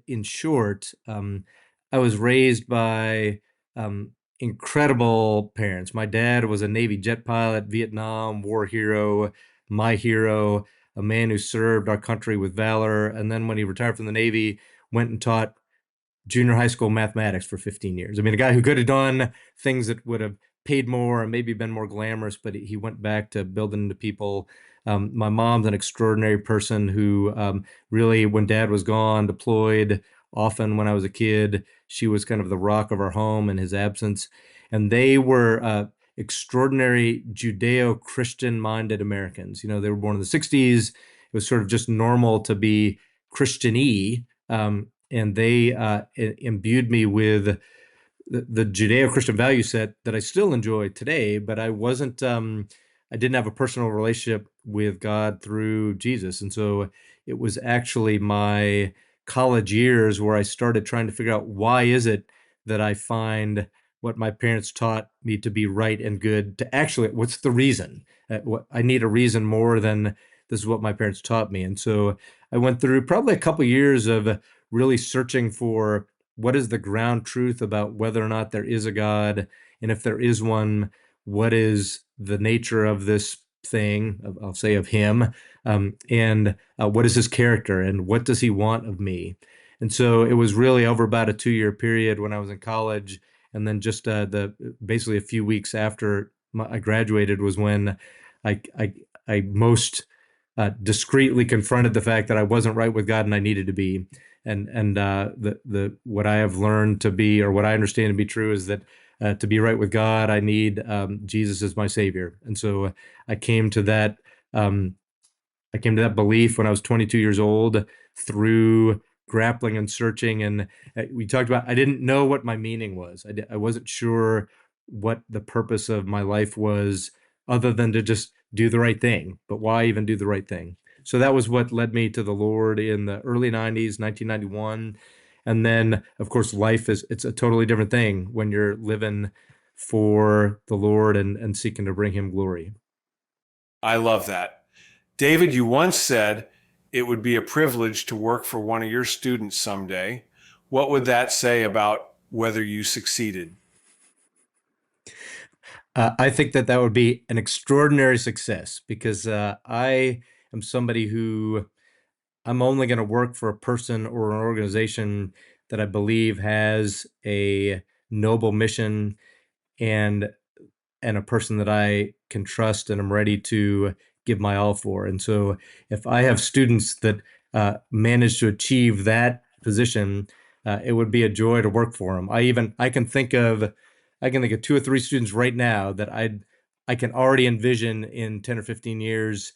in short, I was raised by incredible parents. My dad was a Navy jet pilot, Vietnam war hero, my hero, a man who served our country with valor. And then when he retired from the Navy, went and taught junior high school mathematics for 15 years. I mean, a guy who could have done things that would have paid more and maybe been more glamorous, but he went back to building into people. My mom's an extraordinary person who really, when dad was gone, deployed often when I was a kid, she was kind of the rock of our home in his absence. And they were extraordinary Judeo-Christian minded Americans. You know, they were born in the 60s. It was sort of just normal to be Christian-y. And they imbued me with the Judeo-Christian value set that I still enjoy today, but I didn't have a personal relationship with God through Jesus. And so it was actually my college years where I started trying to figure out why is it that I find what my parents taught me to be right and good to actually, what's the reason? I need a reason more than this is what my parents taught me. And so I went through probably a couple years of really searching for what is the ground truth about whether or not there is a God, and if there is one, what is the nature of this thing, I'll say of him, and what is his character, and what does he want of me? And so it was really over about a 2 year period when I was in college, and then just the basically a few weeks after I graduated was when I I, I most discreetly confronted the fact that I wasn't right with God and I needed to be. And the what I have learned to be, or what I understand to be true, is that to be right with God, I need Jesus as my Savior. And so I came to that um, I came to that belief when I was 22 years old through grappling and searching. And we talked about, I didn't know what my meaning was. I wasn't sure what the purpose of my life was other than to just do the right thing. But why even do the right thing? So that was what led me to the Lord in the early 90s, 1991. And then, of course, it's a totally different thing when you're living for the Lord and seeking to bring him glory. I love that. David, you once said it would be a privilege to work for one of your students someday. What would that say about whether you succeeded? I think that that would be an extraordinary success because I am somebody who I'm only going to work for a person or an organization that I believe has a noble mission and a person that I can trust and I'm ready to give my all for. And so if I have students that manage to achieve that position, it would be a joy to work for them. I can think of two or three students right now that I can already envision in 10 or 15 years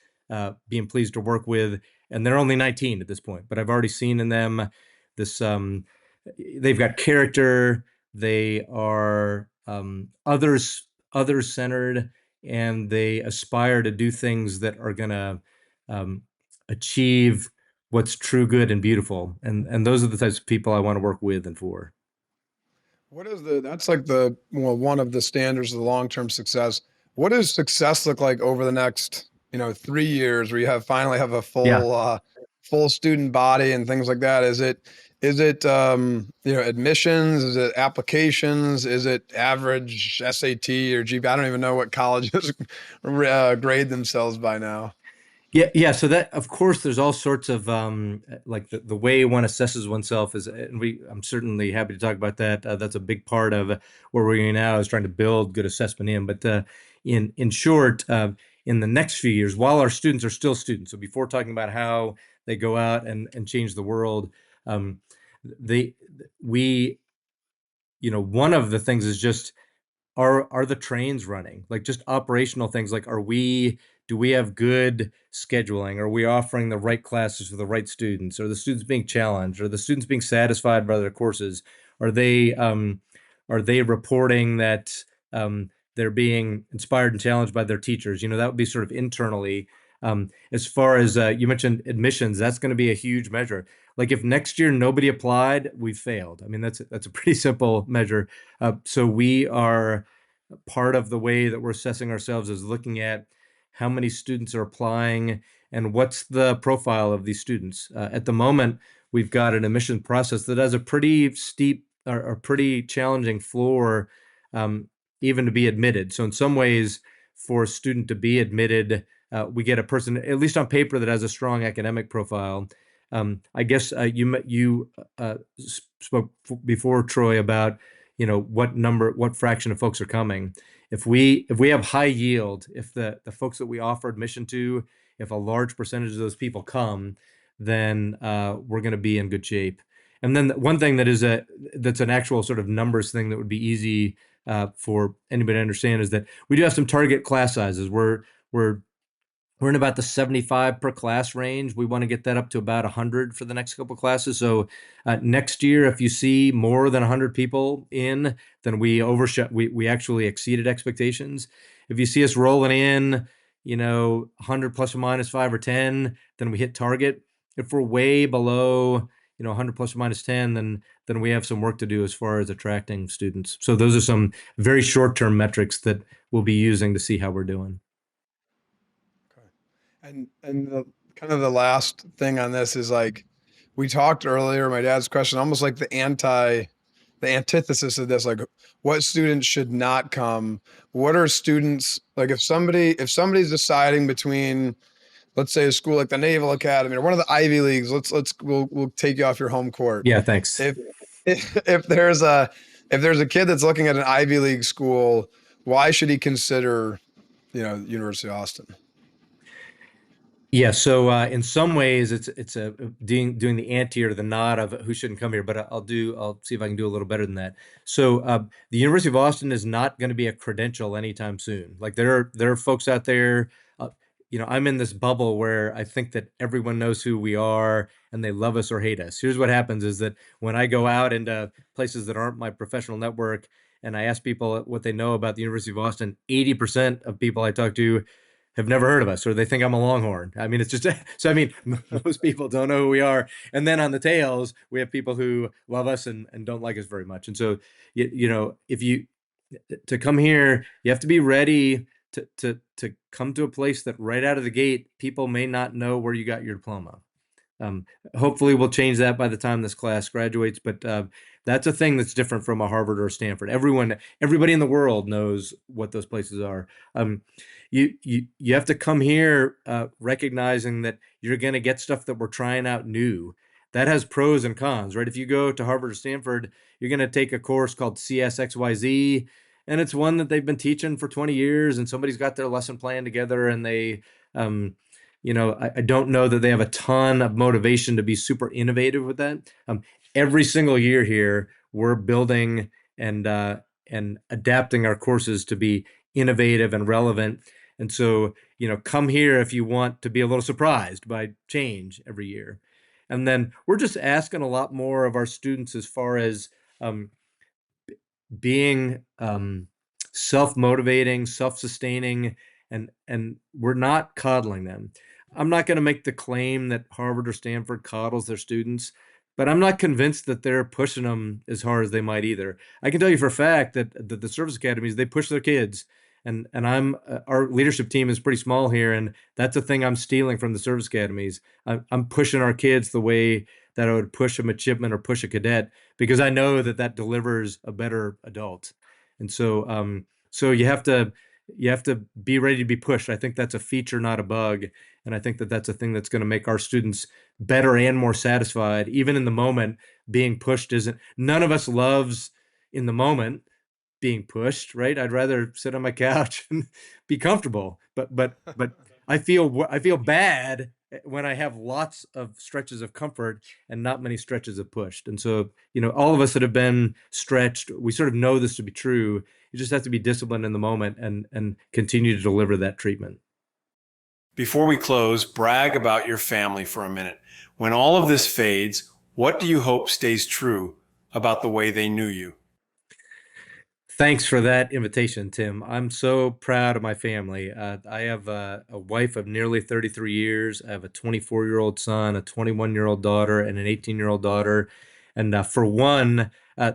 being pleased to work with. And they're only 19 at this point, but I've already seen in them this, they've got character. They are others centered, and they aspire to do things that are going to um, achieve what's true, good, and beautiful. And those are the types of people I want to work with and for. What is that's like the, well, one of the standards of the long-term success. What does success look like over the next, 3 years where you finally have a Yeah. full student body and things like that? Is it admissions? Is it applications? Is it average SAT or GP? I don't even know what colleges grade themselves by now. Yeah, yeah. So that, of course, there's all sorts of like the way one assesses oneself is, and I'm certainly happy to talk about that. That's a big part of where we're going now is trying to build good assessment in. But in short, in the next few years, while our students are still students, so before talking about how they go out and change the world, um, they we one of the things is just are the trains running? Like just operational things like do we have good scheduling? Are we offering the right classes for the right students? Are the students being challenged? Are the students being satisfied by their courses? Are they reporting that they're being inspired and challenged by their teachers? That would be sort of internally. As far as you mentioned admissions, that's going to be a huge measure. Like if next year nobody applied, we failed. I mean, that's a pretty simple measure. So we are part of the way that we're assessing ourselves is looking at how many students are applying and what's the profile of these students. At the moment, we've got an admission process that has a pretty steep or pretty challenging floor, even to be admitted. So in some ways, for a student to be admitted, we get a person, at least on paper, that has a strong academic profile. I guess you spoke before, Troy, about what fraction of folks are coming. If we have high yield, if the folks that we offer admission to, if a large percentage of those people come, then we're going to be in good shape. And then one thing that's an actual sort of numbers thing that would be easy for anybody to understand is that we do have some target class sizes. We're we're in about the 75 per class range. We want to get that up to about 100 for the next couple classes. So next year, if you see more than 100 people in, then we overshot. We actually exceeded expectations. If you see us rolling in, 100 plus or minus 5 or 10, then we hit target. If we're way below, 100 plus or minus 10, then we have some work to do as far as attracting students. So those are some very short-term metrics that we'll be using to see how we're doing. And the kind of the last thing on this is like we talked earlier, my dad's question, almost like the antithesis of this, like what students should not come. What are students like if somebody's deciding between, let's say, a school like the Naval Academy or one of the Ivy Leagues, we'll take you off your home court. Yeah, thanks. If there's a kid that's looking at an Ivy League school, why should he consider, University of Austin? Yeah, so in some ways it's a doing the ante or the nod of who shouldn't come here, but I'll see if I can do a little better than that. So the University of Austin is not going to be a credential anytime soon. Like there are folks out there, I'm in this bubble where I think that everyone knows who we are and they love us or hate us. Here's what happens is that when I go out into places that aren't my professional network and I ask people what they know about the University of Austin, 80% of people I talk to have never heard of us or they think I'm a Longhorn. I mean, it's just so I mean, most people don't know who we are. And then on the tails, we have people who love us and don't like us very much. And so, if you to come here, you have to be ready to come to a place that right out of the gate, people may not know where you got your diploma. Hopefully we'll change that by the time this class graduates, but that's a thing that's different from a Harvard or a Stanford. Everybody in the world knows what those places are. You have to come here recognizing that you're going to get stuff that we're trying out new. That has pros and cons, right? If you go to Harvard or Stanford, you're going to take a course called CSXYZ, and it's one that they've been teaching for 20 years, and somebody's got their lesson plan together, and they I don't know that they have a ton of motivation to be super innovative with that. Every single year here, we're building and adapting our courses to be innovative and relevant. And so, come here if you want to be a little surprised by change every year. And then we're just asking a lot more of our students as far as being self-motivating, self-sustaining, and we're not coddling them. I'm not going to make the claim that Harvard or Stanford coddles their students, but I'm not convinced that they're pushing them as hard as they might either. I can tell you for a fact that the service academies, they push their kids, and our leadership team is pretty small here, and that's a thing I'm stealing from the service academies. I'm pushing our kids the way that I would push a midshipman or push a cadet because I know that delivers a better adult. And so you have to be ready to be pushed. I think that's a feature, not a bug. And I think that that's a thing that's going to make our students better and more satisfied. Even in the moment, being pushed none of us loves in the moment being pushed, right? I'd rather sit on my couch and be comfortable. But I feel bad when I have lots of stretches of comfort and not many stretches of pushed. And so, all of us that have been stretched, we sort of know this to be true. You just have to be disciplined in the moment and continue to deliver that treatment. Before we close, brag about your family for a minute. When all of this fades, what do you hope stays true about the way they knew you? Thanks for that invitation, Tim. I'm so proud of my family. I have a wife of nearly 33 years. I have a 24-year-old son, a 21-year-old daughter, and an 18-year-old daughter. And for one,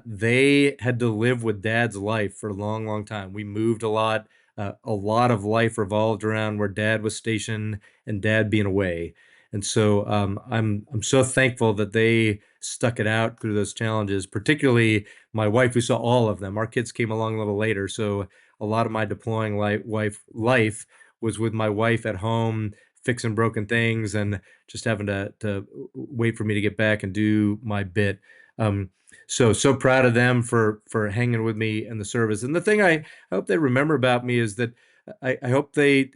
they had to live with Dad's life for a long, long time. We moved a lot. A lot of life revolved around where Dad was stationed and Dad being away. And so I'm so thankful that they stuck it out through those challenges, particularly my wife, who saw all of them. Our kids came along a little later, so a lot of my deploying life was with my wife at home, fixing broken things and just having to wait for me to get back and do my bit. So proud of them for hanging with me in the service. And the thing I hope they remember about me is that I hope they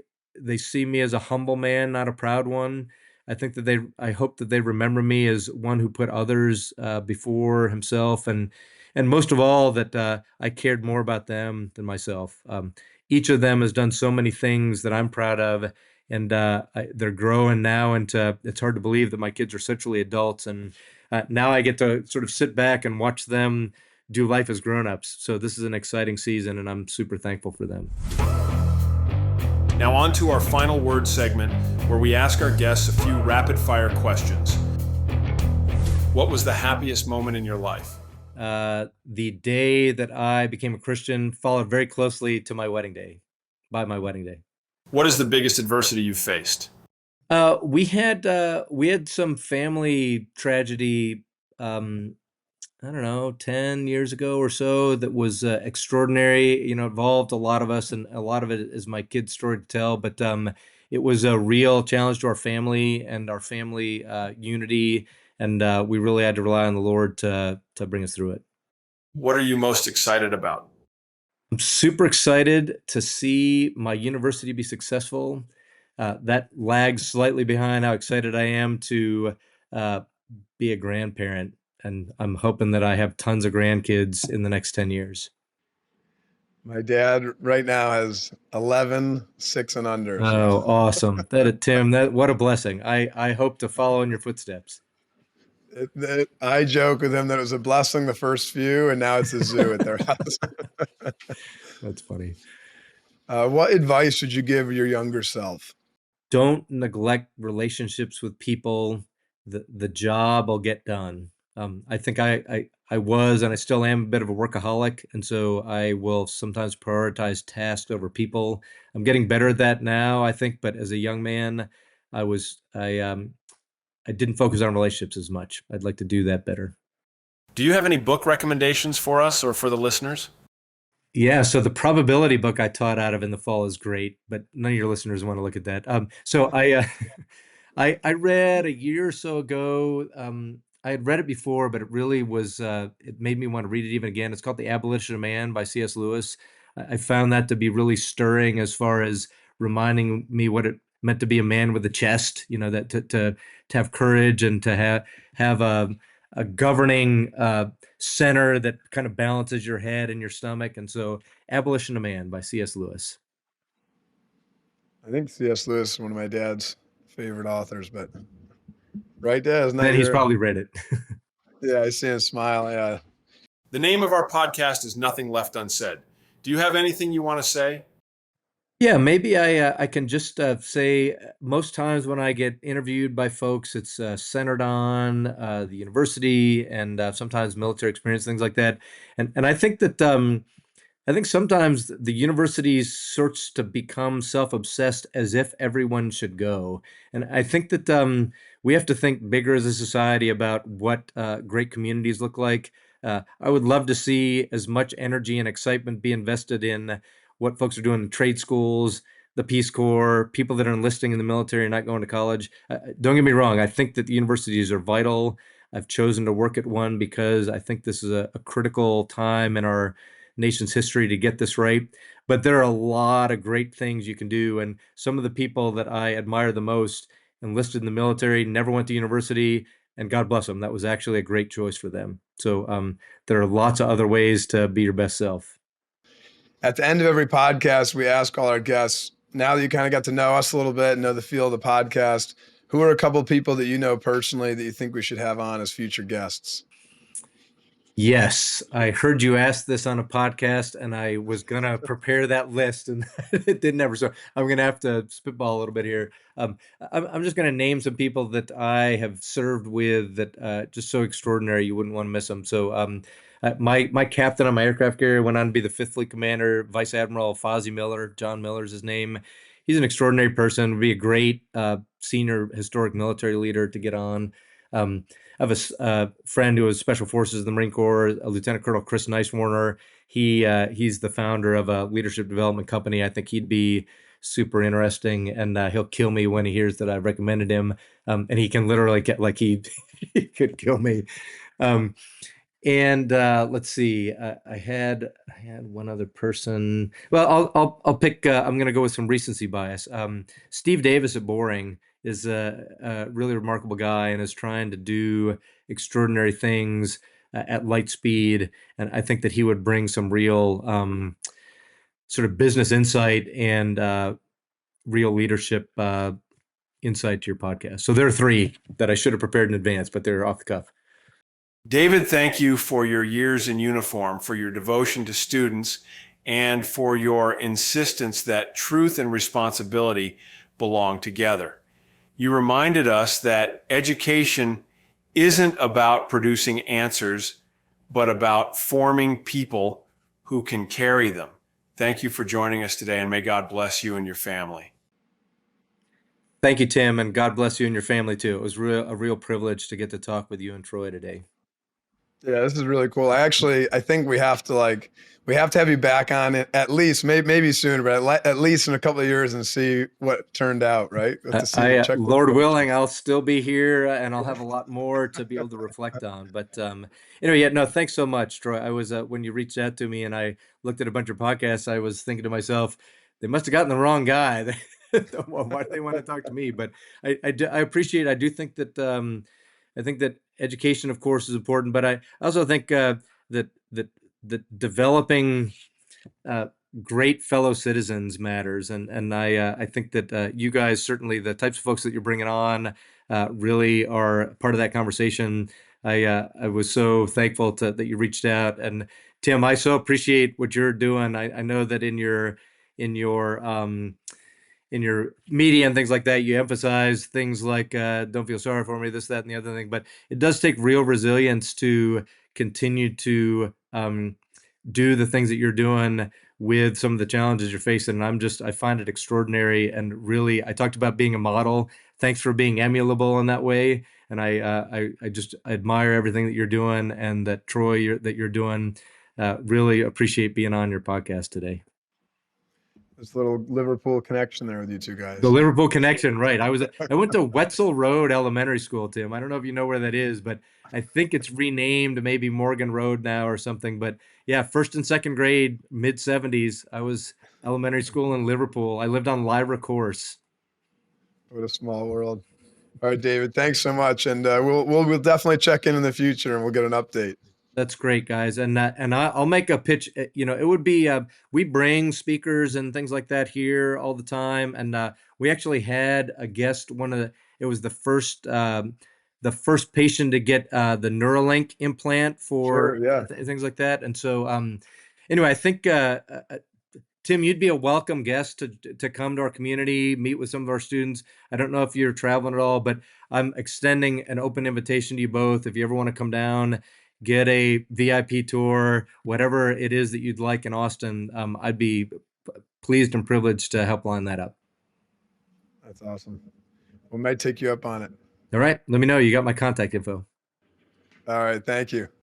see me as a humble man, not a proud one. I hope that they remember me as one who put others before himself, and most of all that I cared more about them than myself. Each of them has done so many things that I'm proud of, and they're growing now. And it's hard to believe that my kids are essentially adults, and now I get to sort of sit back and watch them do life as grown-ups. So this is an exciting season, and I'm super thankful for them. Now on to our final word segment, where we ask our guests a few rapid-fire questions. What was the happiest moment in your life? The day that I became a Christian followed very closely to my wedding day, by my wedding day. What is the biggest adversity you've faced? We had some family tragedy, I don't know, 10 years ago or so that was extraordinary. Involved a lot of us, and a lot of it is my kid's story to tell. But it was a real challenge to our family and our family unity, and we really had to rely on the Lord to bring us through it. What are you most excited about? I'm super excited to see my university be successful. That lags slightly behind how excited I am to be a grandparent, and I'm hoping that I have tons of grandkids in the next 10 years. My dad right now has 11, 6 and under. Oh, So awesome. Tim, what a blessing. I hope to follow in your footsteps. I joke with him that it was a blessing the first few, and now it's a zoo at their house. That's funny. What advice would you give your younger self? Don't neglect relationships with people. The job will get done. I think I was, and I still am, a bit of a workaholic, and so I will sometimes prioritize tasks over people. I'm getting better at that now, I think, but as a young man, I didn't focus on relationships as much. I'd like to do that better. Do you have any book recommendations for us or for the listeners? Yeah, so the probability book I taught out of in the fall is great, but none of your listeners want to look at that. So I read a year or so ago. I had read it before, but it really was. It made me want to read it even again. It's called The Abolition of Man by C.S. Lewis. I found that to be really stirring as far as reminding me what it meant to be a man with a chest. That to have courage and to have a governing center that kind of balances your head and your stomach. And so, Abolition of Man by C.S. Lewis. I think C.S. Lewis is one of my dad's favorite authors, but right, Dad? Isn't that Then he's probably read it. Yeah, I see him smile. Yeah. The name of our podcast is Nothing Left Unsaid. Do you have anything you want to say? Yeah, maybe I can just say most times when I get interviewed by folks, it's centered on the university and sometimes military experience, things like that. And I think sometimes the university starts to become self-obsessed as if everyone should go. And I think that we have to think bigger as a society about what great communities look like. I would love to see as much energy and excitement be invested in what folks are doing in trade schools, the Peace Corps, people that are enlisting in the military and not going to college. Don't get me wrong. I think that the universities are vital. I've chosen to work at one because I think this is a critical time in our nation's history to get this right. But there are a lot of great things you can do. And some of the people that I admire the most enlisted in the military, never went to university, and God bless them. That was actually a great choice for them. So there are lots of other ways to be your best self. At the end of every podcast, we ask all our guests, now that you kind of got to know us a little bit and know the feel of the podcast, who are a couple of people that you know personally that you think we should have on as future guests? Yes, I heard you ask this on a podcast, and I was gonna prepare that list, and it didn't ever. So I'm gonna have to spitball a little bit here. I'm just gonna name some people that I have served with that just so extraordinary you wouldn't want to miss them. So my captain on my aircraft carrier went on to be the Fifth Fleet Commander, Vice Admiral Fozzie Miller. John Miller is his name. He's an extraordinary person. Would be a great senior historic military leader to get on. I have a friend who was Special Forces in the Marine Corps, Lieutenant Colonel Chris Nicewarner. He's the founder of a leadership development company. I think he'd be super interesting, and he'll kill me when he hears that I recommended him. And he can literally get like he could kill me. And let's see, I had one other person. Well, I'll pick. I'm going to go with some recency bias. Steve Davis at Boring is a really remarkable guy and is trying to do extraordinary things at light speed. And I think that he would bring some real sort of business insight and real leadership insight to your podcast. So there are three that I should have prepared in advance, but they're off the cuff. David, thank you for your years in uniform, for your devotion to students, and for your insistence that truth and responsibility belong together. You reminded us that education isn't about producing answers, but about forming people who can carry them. Thank you for joining us today, and may God bless you and your family. Thank you, Tim, and God bless you and your family too. It was a real privilege to get to talk with you and Troy today. Yeah, this is really cool. I think we have to have you back on it at least, maybe sooner, but at least in a couple of years and see what turned out, right? We have to see, check with Lord coach. willing, I'll still be here and I'll have a lot more to be able to reflect on. But anyway, yeah, no, thanks so much, Troy. I was when you reached out to me and I looked at a bunch of podcasts, I was thinking to myself, they must have gotten the wrong guy. Why do they want to talk to me? But I appreciate. I do think that I think that education, of course, is important, but I also think that developing uh, great fellow citizens matters, and I think that you guys, certainly the types of folks that you're bringing on really are part of that conversation. I was so thankful that you reached out, and Tim, I so appreciate what you're doing. I know that in your in your media and things like that, you emphasize things like don't feel sorry for me, this, that, and the other thing. But it does take real resilience to continue to do the things that you're doing with some of the challenges you're facing. And I find it extraordinary. And really, I talked about being a model. Thanks for being emulable in that way. And I just admire everything that you're doing, and that Troy, that you're doing. Really appreciate being on your podcast today. This little Liverpool connection there with you two The guys. Liverpool connection, right? I went to Wetzel Road Elementary School, Tim. I don't know if you know where that is, but I think it's renamed maybe Morgan Road now or something. But yeah, first and second grade, mid 70s, I was elementary school in Liverpool. I lived on Lyra Course. What a small world. All right, David, thanks so much, and we'll definitely check in the future and we'll get an update. That's great, guys. And I'll make a pitch. You know, it would be we bring speakers and things like that here all the time, and we actually had a guest. It was the first patient to get the Neuralink implant Sure, for yeah. things like that. And so, anyway, I think Tim, you'd be a welcome guest to come to our community, meet with some of our students. I don't know if you're traveling at all, but I'm extending an open invitation to you both. If you ever want to come down, get a VIP tour, whatever it is that you'd like in Austin, I'd be pleased and privileged to help line that up. That's awesome. We might take you up on it. All right. Let me know. You got my contact info. All right. Thank you.